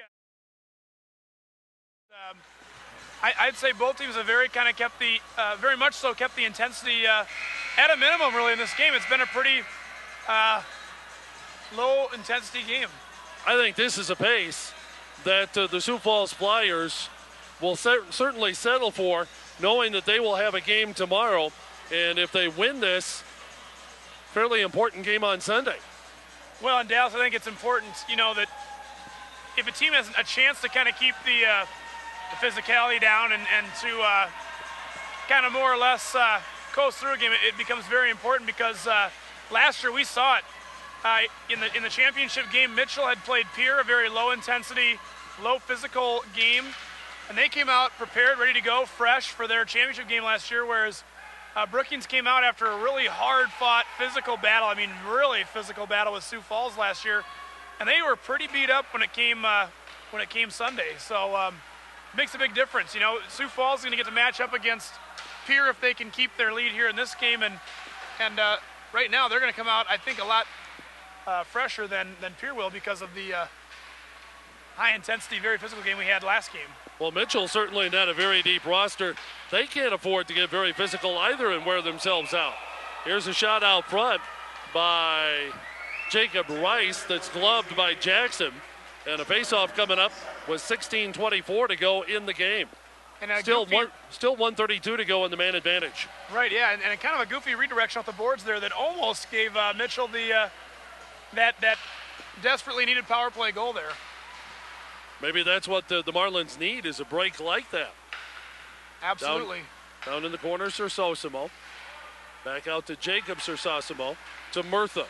I'd say both teams have very much so kept the intensity at a minimum, really, in this game. It's been a pretty low intensity game. I think this is a pace that the Sioux Falls Flyers will certainly settle for, knowing that they will have a game tomorrow, and if they win this, fairly important game on Sunday. Well, and Dallas, I think it's important, that if a team has a chance to kind of keep the physicality down and to kind of more or less coast through a game, it becomes very important because last year we saw it in the championship game. Mitchell had played Pierre, a very low intensity, low physical game, And they came out prepared, ready to go, fresh for their championship game last year, whereas Brookings came out after a really hard-fought physical battle. I mean, really physical battle with Sioux Falls last year. And they were pretty beat up when it came Sunday. So it makes a big difference. You know, Sioux Falls is going to get to match up against Pierre if they can keep their lead here in this game. And right now they're going to come out, I think, a lot fresher than Pierre will because of the high-intensity, very physical game we had last game. Well, Mitchell certainly not a very deep roster. They can't afford to get very physical either and wear themselves out. Here's a shot out front by Jacob Rice that's gloved by Jackson. And a faceoff coming up with 16:24 to go in the game. And still 1:32 to go in the man advantage. Right, yeah, and kind of a goofy redirection off the boards there that almost gave Mitchell the that desperately needed power play goal there. Maybe that's what the Marlins need, is a break like that. Absolutely. Down in the corner, Sersosimo. Back out to Jacob Sersosimo. To Murtha.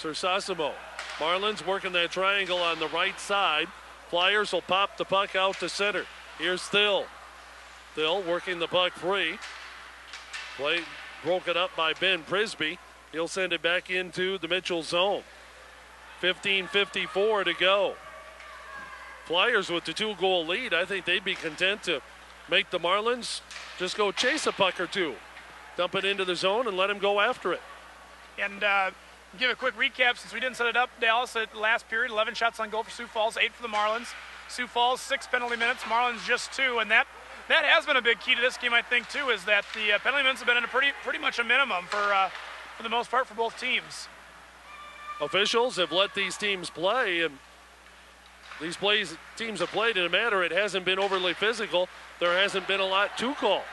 Sersosimo. Marlins working that triangle on the right side. Flyers will pop the puck out to center. Here's Thill. Thill working the puck free. Play broken up by Ben Prisby. He'll send it back into the Mitchell zone. 15:54 to go. Flyers with the 2-goal lead. I think they'd be content to make the Marlins just go chase a puck or two. Dump it into the zone and let them go after it. And give a quick recap since we didn't set it up. Dallas at last period, 11 shots on goal for Sioux Falls, 8 for the Marlins. Sioux Falls, 6 penalty minutes, Marlins just 2. And that has been a big key to this game, I think, too, is that the penalty minutes have been in a pretty much a minimum for the most part for both teams. Officials have let these teams play, and these teams have played in a manner it hasn't been overly physical. There hasn't been a lot to call.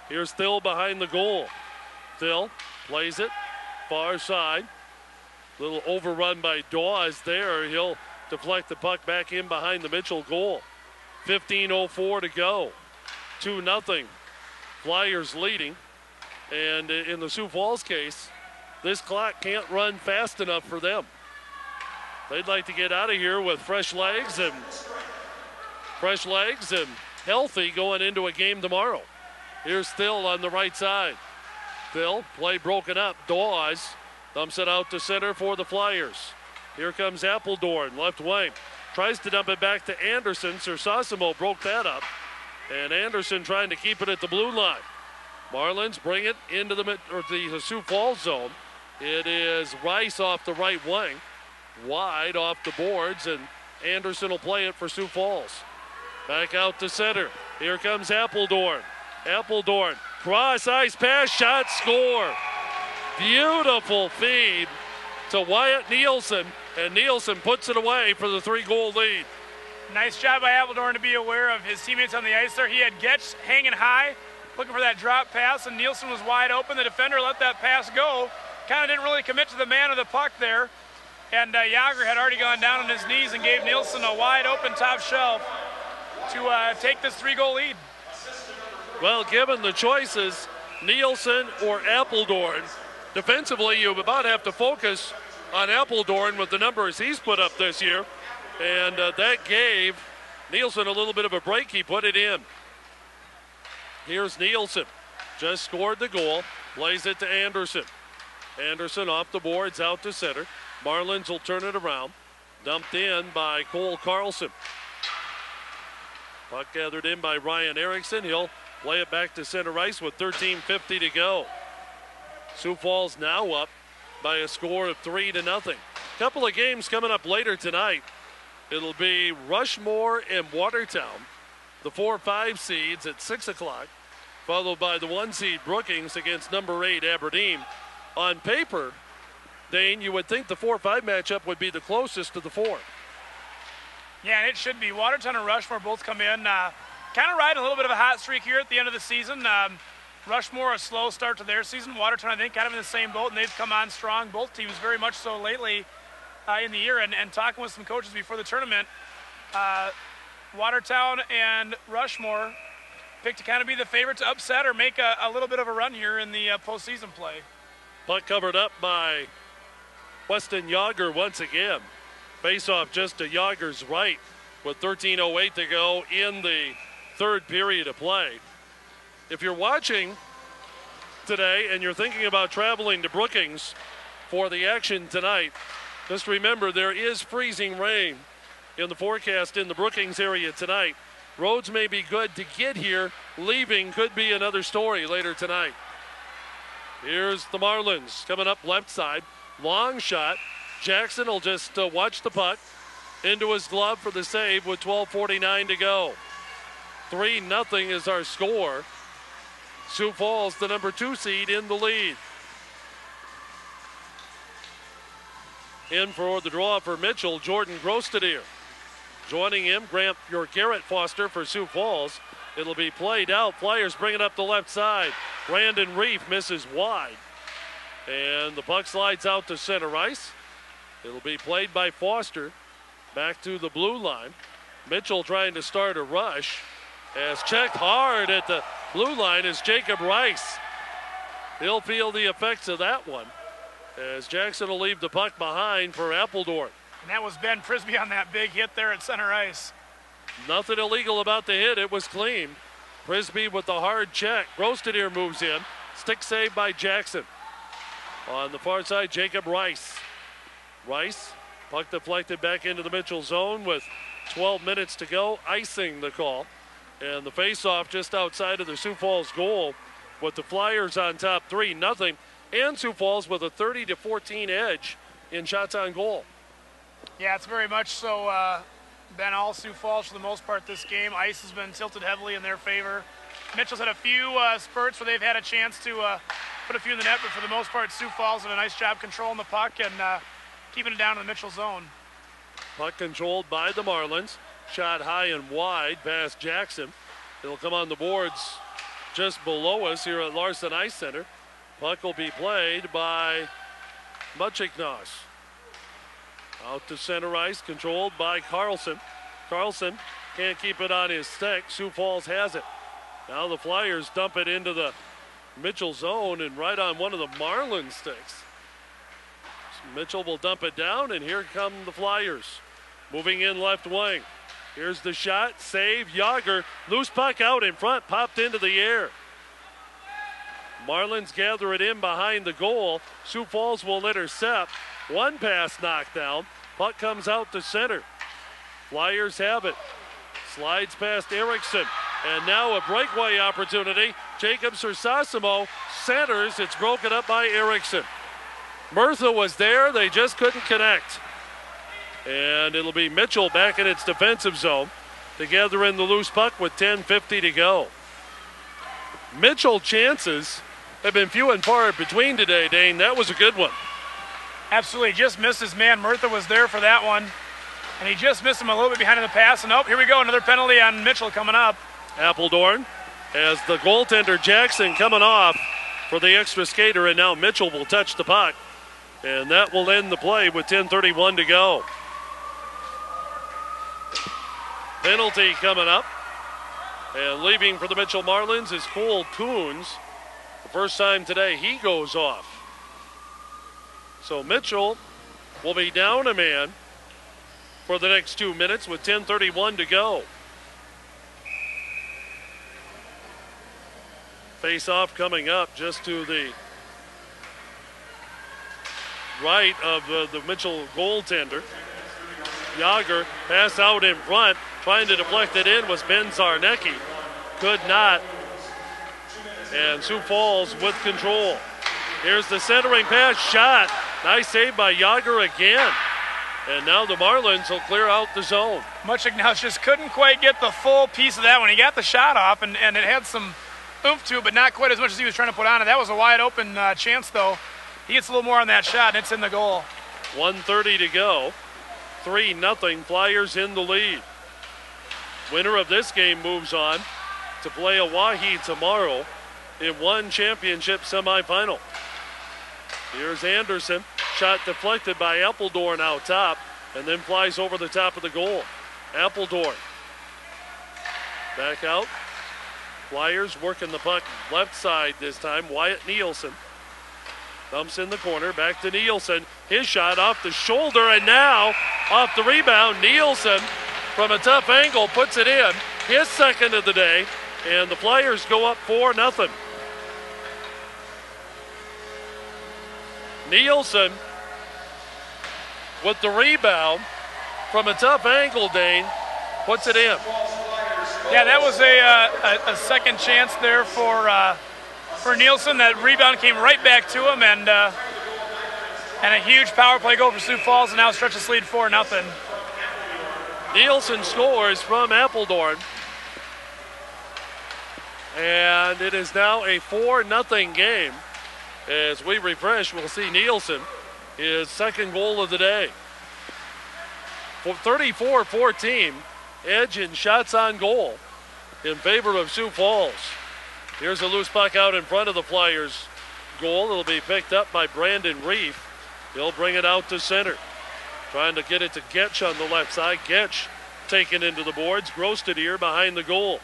Here's Thill behind the goal. Thill plays it far side. Little overrun by Dawes there. He'll deflect the puck back in behind the Mitchell goal. 15:04 to go. 2-0. Flyers leading. And in the Sioux Falls case, this clock can't run fast enough for them. They'd like to get out of here with fresh legs and healthy going into a game tomorrow. Here's Thill on the right side. Thill, play broken up. Dawes dumps it out to center for the Flyers. Here comes Appledorn, left wing. Tries to dump it back to Anderson. Sersosimo broke that up. And Anderson trying to keep it at the blue line. Marlins bring it into the Sioux Falls zone. It is Rice off the right wing. Wide off the boards, and Anderson will play it for Sioux Falls. Back out to center. Here comes Appledorn. Appledorn, cross ice pass, shot, score. Beautiful feed to Wyatt Nielsen, and Nielsen puts it away for the 3-goal lead. Nice job by Appledorn to be aware of his teammates on the ice there. He had Getch hanging high, looking for that drop pass, and Nielsen was wide open. The defender let that pass go. Kind of didn't really commit to the man of the puck there. And Yager had already gone down on his knees and gave Nielsen a wide open top shelf to take this 3-goal lead. Well, given the choices, Nielsen or Appledorn, defensively you about have to focus on Appledorn with the numbers he's put up this year. And that gave Nielsen a little bit of a break. He put it in. Here's Nielsen. Just scored the goal. Plays it to Anderson. Anderson off the boards out to center. Marlins will turn it around. Dumped in by Cole Carlson. Puck gathered in by Ryan Erickson. He'll play it back to center ice with 13:50 to go. Sioux Falls now up by a score of 3-0. Couple of games coming up later tonight. It'll be Rushmore and Watertown, the 4-5 seeds at 6 o'clock, followed by the 1 seed Brookings against number 8 Aberdeen. On paper, Dane, you would think the 4-5 matchup would be the closest to the 4. Yeah, and it should be. Watertown and Rushmore both come in kind of riding a little bit of a hot streak here at the end of the season. Rushmore, a slow start to their season. Watertown, I think, kind of in the same boat, and they've come on strong. Both teams very much so lately in the year. And talking with some coaches before the tournament, Watertown and Rushmore picked to kind of be the favorite to upset or make a little bit of a run here in the postseason play. Puck covered up by Weston Yager once again. Face-off just to Yager's right. with 13:08 to go in the third period of play. If you're watching today and you're thinking about traveling to Brookings for the action tonight, just remember there is freezing rain in the forecast in the Brookings area tonight. Roads may be good to get here. Leaving could be another story later tonight. Here's the Marlins coming up left side. Long shot. Jackson will just watch the puck into his glove for the save with 12:49 to go. 3-0 is our score. Sioux Falls, the number 2 seed, in the lead. In for the draw for Mitchell, Jordan Grostadier. Joining him, Garrett Foster for Sioux Falls. It'll be played out. Flyers bring it up the left side. Brandon Reef misses wide. And the puck slides out to center ice. It'll be played by Foster. Back to the blue line. Mitchell trying to start a rush. As checked hard at the blue line is Jacob Rice. He'll feel the effects of that one, as Jackson will leave the puck behind for Appledorn. And that was Ben Frisbee on that big hit there at center ice. Nothing illegal about the hit. It was clean. Frisbee with the hard check. Grostadier moves in. Stick save by Jackson. On the far side, Jacob Rice. Rice, puck deflected back into the Mitchell zone with 12 minutes to go. Icing the call. And the faceoff just outside of the Sioux Falls goal with the Flyers on top 3-0. And Sioux Falls with a 30-14 edge in shots on goal. Yeah, it's very much so been all Sioux Falls for the most part this game. Ice has been tilted heavily in their favor. Mitchell's had a few spurts where they've had a chance to put a few in the net, but for the most part, Sioux Falls did a nice job controlling the puck and keeping it down in the Mitchell zone. Puck controlled by the Marlins. Shot high and wide past Jackson. It'll come on the boards just below us here at Larson Ice Center. Puck will be played by Muchiknos. Out to center ice, controlled by Carlson. Carlson can't keep it on his stick. Sioux Falls has it. Now the Flyers dump it into the Mitchell zone and right on one of the Marlins sticks. So Mitchell will dump it down, and here come the Flyers. Moving in left wing. Here's the shot, save, Yager. Loose puck out in front, popped into the air. Marlins gather it in behind the goal. Sioux Falls will intercept. One pass knocked down. Puck comes out to center. Flyers have it. Slides past Erickson. And now a breakaway opportunity. Jacob Sersasimo centers. It's broken up by Erickson. Murtha was there. They just couldn't connect. And it'll be Mitchell back in its defensive zone to gather in the loose puck with 10:50 to go. Mitchell chances have been few and far between today, Dane. That was a good one. Absolutely, just missed his man. Murtha was there for that one, and he just missed him a little bit behind in the pass. And here we go, another penalty on Mitchell coming up. Appledorn has the goaltender Jackson coming off for the extra skater, and now Mitchell will touch the puck. And that will end the play with 10:31 to go. Penalty coming up. And leaving for the Mitchell Marlins is Cole Coons. The first time today he goes off. So Mitchell will be down a man for the next 2 minutes with 10:31 to go. Face-off coming up just to the right of the Mitchell goaltender. Yager pass out in front, trying to deflect it in was Ben Zarnecki. Could not. And Sioux Falls with control. Here's the centering pass, shot. Nice save by Yager again. And now the Marlins will clear out the zone. Muchiknos just couldn't quite get the full piece of that one. He got the shot off, and it had some oomph to it, but not quite as much as he was trying to put on it. That was a wide open chance, though. He gets a little more on that shot, and it's in the goal. 1:30 to go. 3-0, Flyers in the lead. Winner of this game moves on to play Oahe tomorrow in one championship semifinal. Here's Anderson. Shot deflected by Appledorn out top and then flies over the top of the goal. Appledorn. Back out. Flyers working the puck left side this time. Wyatt Nielsen. Dumps in the corner. Back to Nielsen. His shot off the shoulder, and now off the rebound, Nielsen from a tough angle, puts it in. His second of the day, and the Flyers go up 4-0. Nielsen with the rebound from a tough angle, Dane, puts it in. Yeah, that was a second chance there for Nielsen. That rebound came right back to him, and a huge power play goal for Sioux Falls, and now stretches lead 4-0. Nielsen scores from Appledorn, and it is now a 4-0 game. As we refresh, we'll see Nielsen, his second goal of the day. For 34-14, edge in shots on goal in favor of Sioux Falls. Here's a loose puck out in front of the Flyers' goal. It'll be picked up by Brandon Reef. He'll bring it out to center. Trying to get it to Getch on the left side. Getch taken into the boards. Grostadier behind the goal.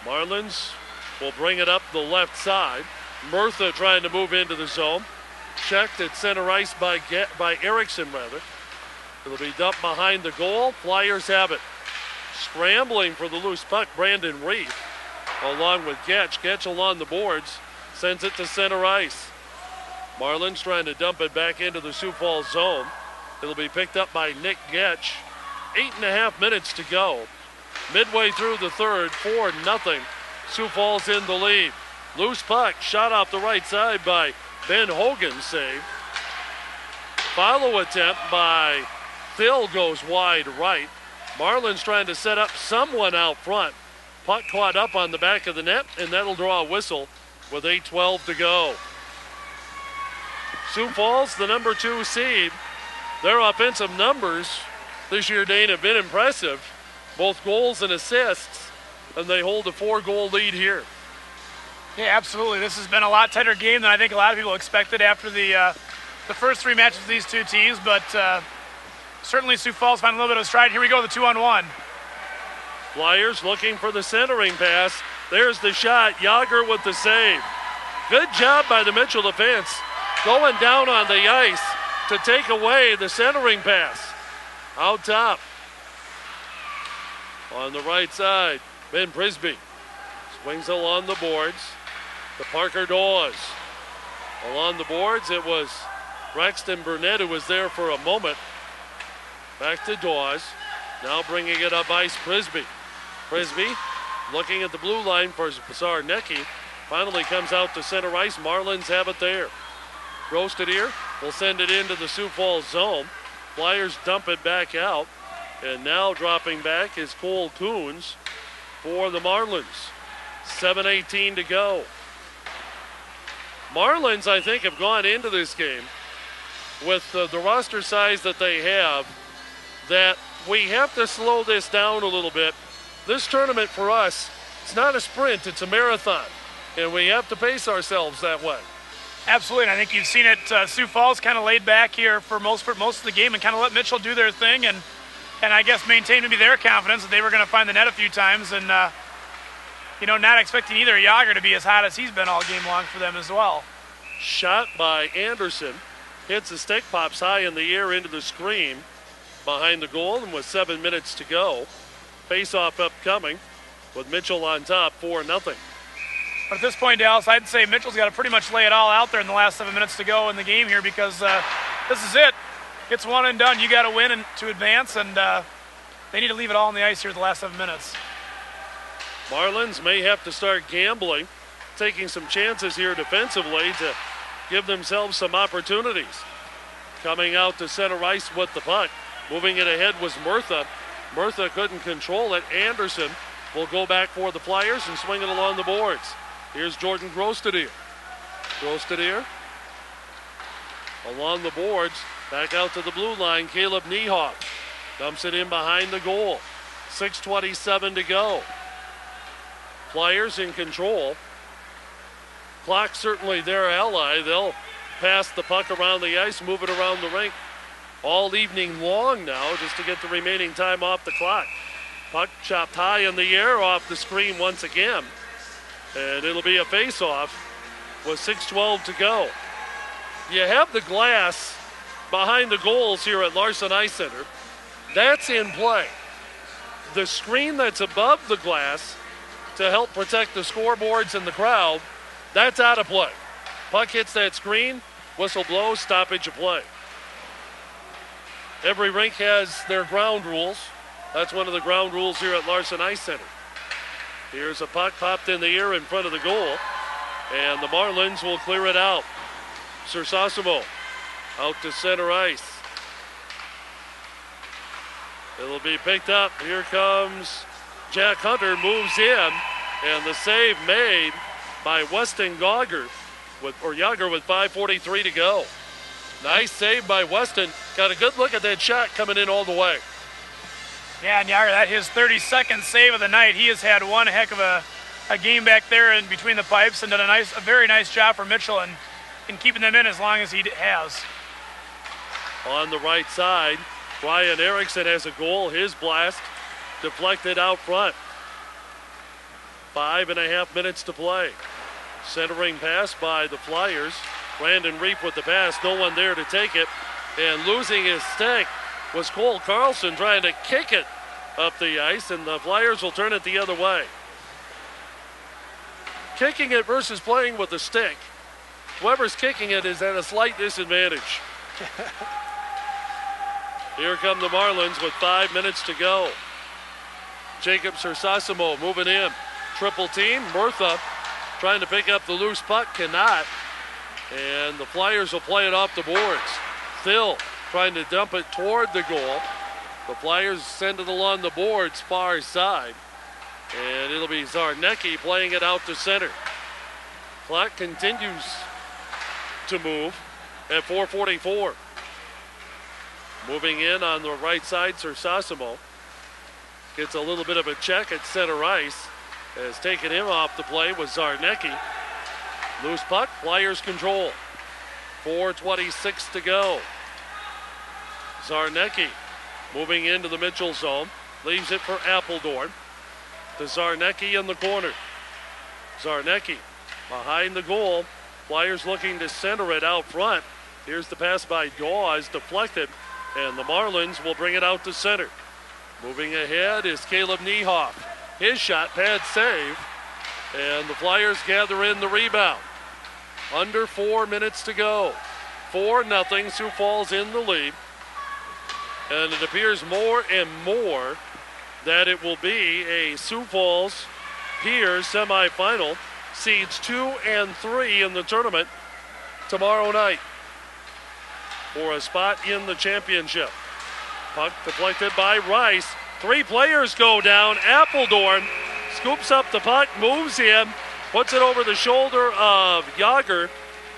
Marlins will bring it up the left side. Murtha trying to move into the zone. Checked at center ice by Erickson, rather. It'll be dumped behind the goal. Flyers have it. Scrambling for the loose puck, Brandon Reef, along with Getch. Getch along the boards, sends it to center ice. Marlins trying to dump it back into the Sioux Falls zone. It'll be picked up by Nick Getch. 8.5 minutes to go. Midway through the third, 4-0. Sioux Falls in the lead. Loose puck, shot off the right side by Ben Hogan, save. Follow attempt by Thill goes wide right. Marlins trying to set up someone out front. Puck caught up on the back of the net, and that'll draw a whistle with 8:12 to go. Sioux Falls, the number 2 seed. Their offensive numbers this year, Dane, have been impressive. Both goals and assists, and they hold a 4-goal lead here. Yeah, absolutely. This has been a lot tighter game than I think a lot of people expected after the first 3 matches of these two teams, but certainly Sioux Falls find a little bit of stride. Here we go, the 2-on-1. Flyers looking for the centering pass. There's the shot. Yager with the save. Good job by the Mitchell defense, going down on the ice to take away the centering pass. Out top. On the right side, Ben Prisby swings along the boards to Parker Dawes. Along the boards, it was Braxton Burnett who was there for a moment. Back to Dawes. Now bringing it up ice, Prisby. Prisby looking at the blue line for Zarnecki. Finally comes out to center ice. Marlins have it there. Grostadier will send it into the Sioux Falls zone. Flyers dump it back out. And now dropping back is Cole Coons for the Marlins. 7:18 to go. Marlins, I think, have gone into this game with the roster size that they have, that we have to slow this down a little bit. This tournament for us, it's not a sprint, it's a marathon. And we have to pace ourselves that way. Absolutely, and I think you've seen it. Sioux Falls kind of laid back here for most of the game and kind of let Mitchell do their thing and I guess maintain maybe their confidence that they were going to find the net a few times and, not expecting either Yager to be as hot as he's been all game long for them as well. Shot by Anderson. Hits the stick, pops high in the air into the screen behind the goal, and with 7 minutes to go, face-off upcoming with Mitchell on top, 4-0. But at this point, Dallas, I'd say Mitchell's got to pretty much lay it all out there in the last 7 minutes to go in the game here because this is it. It's one and done. You got to win to advance, and they need to leave it all on the ice here the last 7 minutes. Marlins may have to start gambling, taking some chances here defensively to give themselves some opportunities. Coming out to center ice with the puck. Moving it ahead was Murtha. Murtha couldn't control it. Anderson will go back for the Flyers and swing it along the boards. Here's Jordan Grostadier. Grostadier along the boards. Back out to the blue line. Caleb Niehoff dumps it in behind the goal. 6:27 to go. Flyers in control. Clock certainly their ally. They'll pass the puck around the ice, move it around the rink all evening long now just to get the remaining time off the clock. Puck chopped high in the air off the screen once again. And it'll be a face-off with 6:12 to go. You have the glass behind the goals here at Larson Ice Center. That's in play. the screen that's above the glass to help protect the scoreboards and the crowd, that's out of play. Puck hits that screen, whistle blows, stoppage of play. Every rink has their ground rules. That's one of the ground rules here at Larson Ice Center. Here's a puck popped in the air in front of the goal, and the Marlins will clear it out. Sersasimo out to center ice. It'll be picked up. Here comes Jack Hunter, moves in, and the save made by Weston Yager with 5:43 to go. Nice save by Weston. Got a good look at that shot coming in all the way. Yeah, and Yager, that his 32nd save of the night. He has had one heck of a game back there in between the pipes and done a very nice job for Mitchell in keeping them in as long as he has. On the right side, Brian Erickson has a goal. His blast deflected out front. 5.5 minutes to play. Centering pass by the Flyers. Brandon Reap with the pass. No one there to take it. And losing his stick was Cole Carlson trying to kick it up the ice, and the Flyers will turn it the other way. Kicking it versus playing with a stick. Whoever's kicking it is at a slight disadvantage. Here come the Marlins with 5 minutes to go. Jacob Sersasimo moving in. Triple team. Murtha trying to pick up the loose puck, cannot. And the Flyers will play it off the boards. Thill trying to dump it toward the goal. The Flyers send it along the boards far side. And it'll be Zarnecki playing it out to center. Clock continues to move at 4:44. Moving in on the right side, Sersasimo gets a little bit of a check at center ice. Has taken him off the play with Zarnecki. Loose puck, Flyers control. 4:26 to go. Zarnecki moving into the Mitchell zone. Leaves it for Appledorn. To Zarnecki in the corner. Zarnecki behind the goal. Flyers looking to center it out front. Here's the pass by Dawes, deflected, and the Marlins will bring it out to center. Moving ahead is Caleb Niehoff. His shot, pad save, and the Flyers gather in the rebound. Under 4 minutes to go. 4-0, Sioux Falls in the lead. And it appears more and more that it will be a Sioux Falls Piers semifinal. Seeds 2 and 3 in the tournament tomorrow night for a spot in the championship. Puck deflected by Rice. 3 players go down. Appledorn scoops up the puck, moves in, puts it over the shoulder of Yager,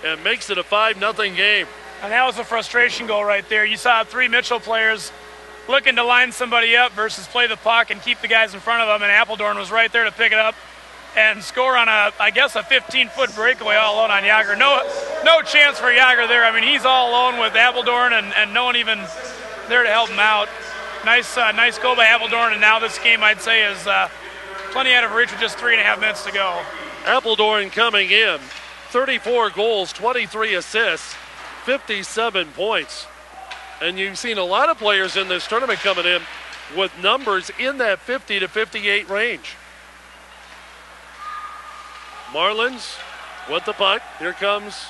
and makes it a 5-0 game. And that was a frustration goal right there. You saw 3 Mitchell players looking to line somebody up versus play the puck and keep the guys in front of them, and Appledorn was right there to pick it up and score on a 15-foot breakaway all alone on Yager. No chance for Yager there. I mean, he's all alone with Appledorn and no one even there to help him out. Nice goal by Appledorn, and now this game, I'd say, is plenty out of reach with just 3.5 minutes to go. Appledorn coming in, 34 goals, 23 assists, 57 points. And you've seen a lot of players in this tournament coming in with numbers in that 50 to 58 range. Marlins with the puck. Here comes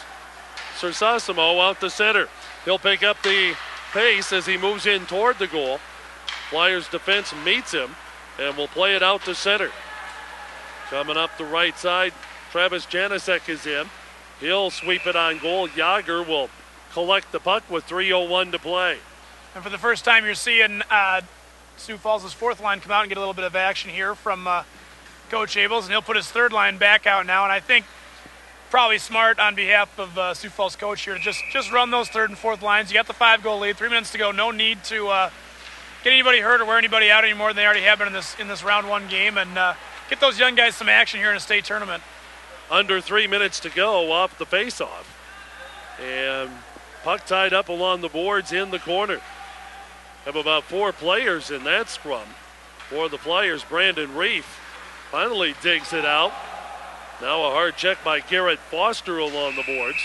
Sersasimo out the center. He'll pick up the pace as he moves in toward the goal. Flyers defense meets him and will play it out to center. Coming up the right side, Travis Janicek is in. He'll sweep it on goal. Yager will collect the puck with 3:01 to play. And for the first time, you're seeing Sioux Falls' fourth line come out and get a little bit of action here from Coach Abels, and he'll put his third line back out now. And I think probably smart on behalf of Sioux Falls coach here to just run those third and fourth lines. You got the 5-goal lead, 3 minutes to go. No need to get anybody hurt or wear anybody out any more than they already have been in this round 1 game, and get those young guys some action here in a state tournament. Under 3 minutes to go off the faceoff, and puck tied up along the boards in the corner. Have about 4 players in that scrum for the Flyers. Brandon Reef finally digs it out. Now a hard check by Garrett Foster along the boards.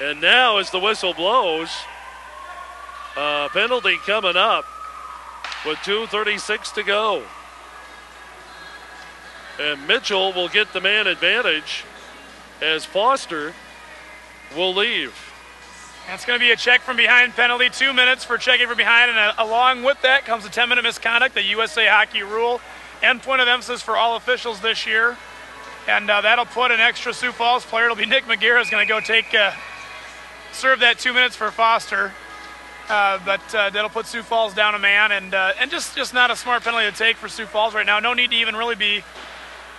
And now as the whistle blows, penalty coming up with 2:36 to go. And Mitchell will get the man advantage as Foster will leave. And it's going to be a check from behind penalty, 2 minutes for checking from behind, and along with that comes a 10-minute misconduct, the USA Hockey rule, and point of emphasis for all officials this year. And that'll put an extra Sioux Falls player. It'll be Nick McGarrett is going to go serve that 2 minutes for Foster. But that'll put Sioux Falls down a man, and just not a smart penalty to take for Sioux Falls right now. No need to even really be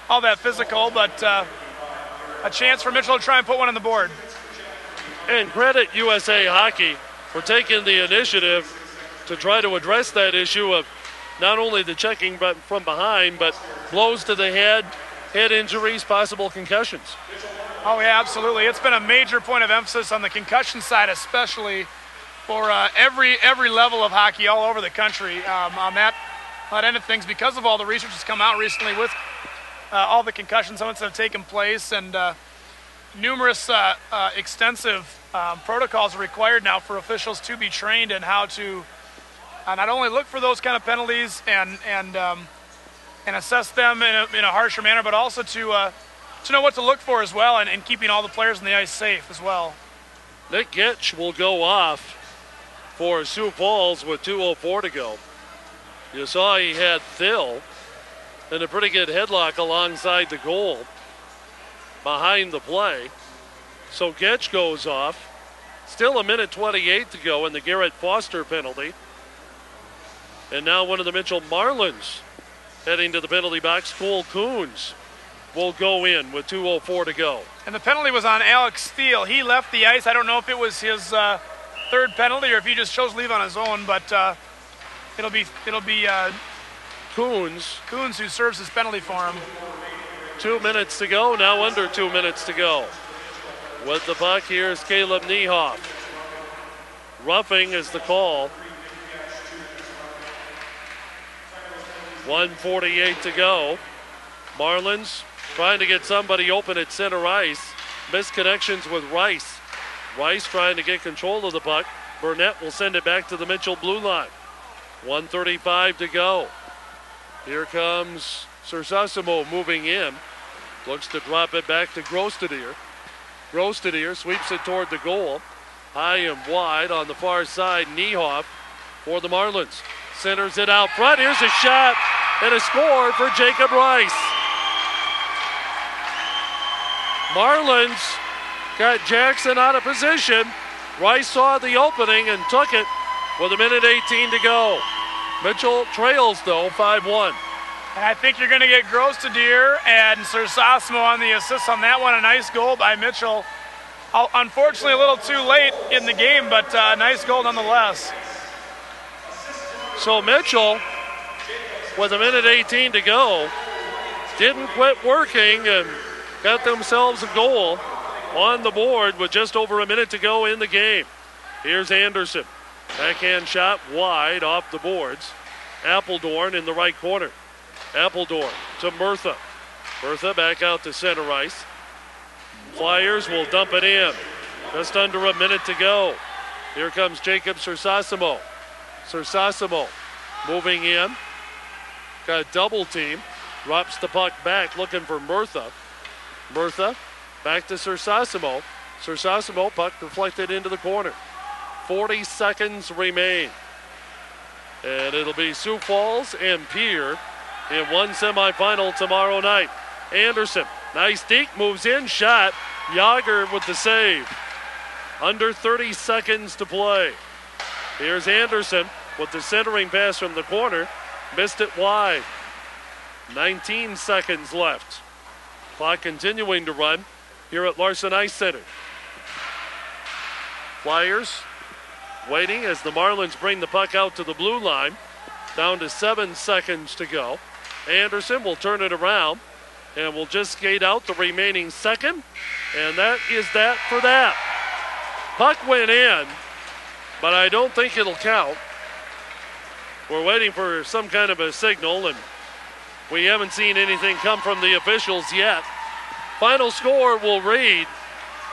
all that physical, but a chance for Mitchell to try and put one on the board. And credit USA Hockey for taking the initiative to try to address that issue of not only the checking but from behind, but blows to the head injuries, possible concussions. Oh, yeah, absolutely. It's been a major point of emphasis on the concussion side, especially for every level of hockey all over the country on that end of things, because of all the research that's come out recently with all the concussions that have taken place, and numerous extensive protocols are required now for officials to be trained in how to not only look for those kind of penalties and assess them in a harsher manner, but also to know what to look for as well, and keeping all the players on the ice safe as well. Nick Gitch will go off for Sioux Falls with 2:04 to go. You saw he had Thill in a pretty good headlock alongside the goal behind the play. So Gitch goes off. Still 1:28 to go in the Garrett Foster penalty. And now one of the Mitchell Marlins heading to the penalty box. Cole Coons will go in with 2:04 to go. And the penalty was on Alex Steele. He left the ice. I don't know if it was his third penalty or if he just chose to leave on his own, but it'll be Coons who serves his penalty for him. 2 minutes to go, now under 2 minutes to go. With the puck, here's Caleb Niehoff. Roughing is the call. 1:48 to go. Marlins trying to get somebody open at center ice. Misconnections with Rice. Rice trying to get control of the puck. Burnett will send it back to the Mitchell blue line. 1:35 to go. Here comes Sersasimo moving in. Looks to drop it back to Grostadier. Grostadier sweeps it toward the goal. High and wide on the far side. Niehoff for the Marlins. Centers it out front. Here's a shot and a score for Jacob Rice. Marlins got Jackson out of position. Rice saw the opening and took it with 1:18 to go. Mitchell trails, though, 5-1. And I think you're going to get Grostadier and Sersasimo on the assist on that one. A nice goal by Mitchell. Unfortunately, a little too late in the game, but a nice goal nonetheless. So Mitchell, with 1:18 to go, didn't quit working and got themselves a goal on the board with just over a minute to go in the game. Here's Anderson. Backhand shot wide off the boards. Appledorn in the right corner. Appledorn to Murtha. Murtha back out to center ice. Flyers will dump it in. Just under a minute to go. Here comes Jacob Sersasimo. Sersasimo moving in. Got a double team. Drops the puck back looking for Murtha. Murtha back to Sersasimo. Sersasimo, puck deflected into the corner. 40 seconds remain. And it'll be Sioux Falls and Pierre in one semifinal tomorrow night. Anderson, nice deke, moves in, shot. Yager with the save. Under 30 seconds to play. Here's Anderson with the centering pass from the corner. Missed it wide. 19 seconds left. Clock continuing to run here at Larson Ice Center. Flyers waiting as the Marlins bring the puck out to the blue line. Down to 7 seconds to go. Anderson will turn it around and will just skate out the remaining second. And that is that for that. Puck went in, but I don't think it'll count. We're waiting for some kind of a signal, and we haven't seen anything come from the officials yet. Final score will read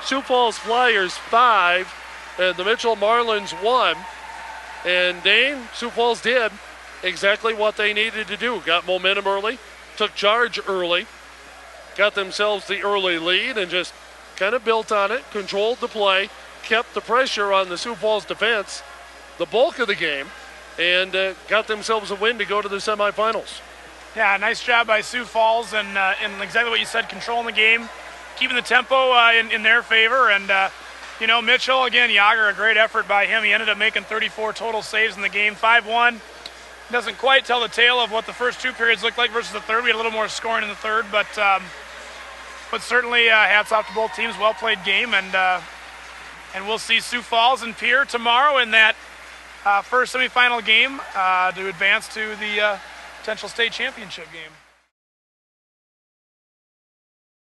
Sioux Falls Flyers 5 and the Mitchell Marlins 1. And Dane, Sioux Falls did exactly what they needed to do. Got momentum early, took charge early, got themselves the early lead, and just kind of built on it, controlled the play, kept the pressure on the Sioux Falls defense the bulk of the game, and got themselves a win to go to the semifinals. Yeah, nice job by Sioux Falls, and exactly what you said, controlling the game, keeping the tempo in their favor. And, Mitchell, again, Yager, a great effort by him. He ended up making 34 total saves in the game, 5-1. Doesn't quite tell the tale of what the first two periods looked like versus the third. We had a little more scoring in the third, but certainly hats off to both teams. Well played game, and we'll see Sioux Falls and Pierre tomorrow in that first semifinal game to advance to the potential state championship game.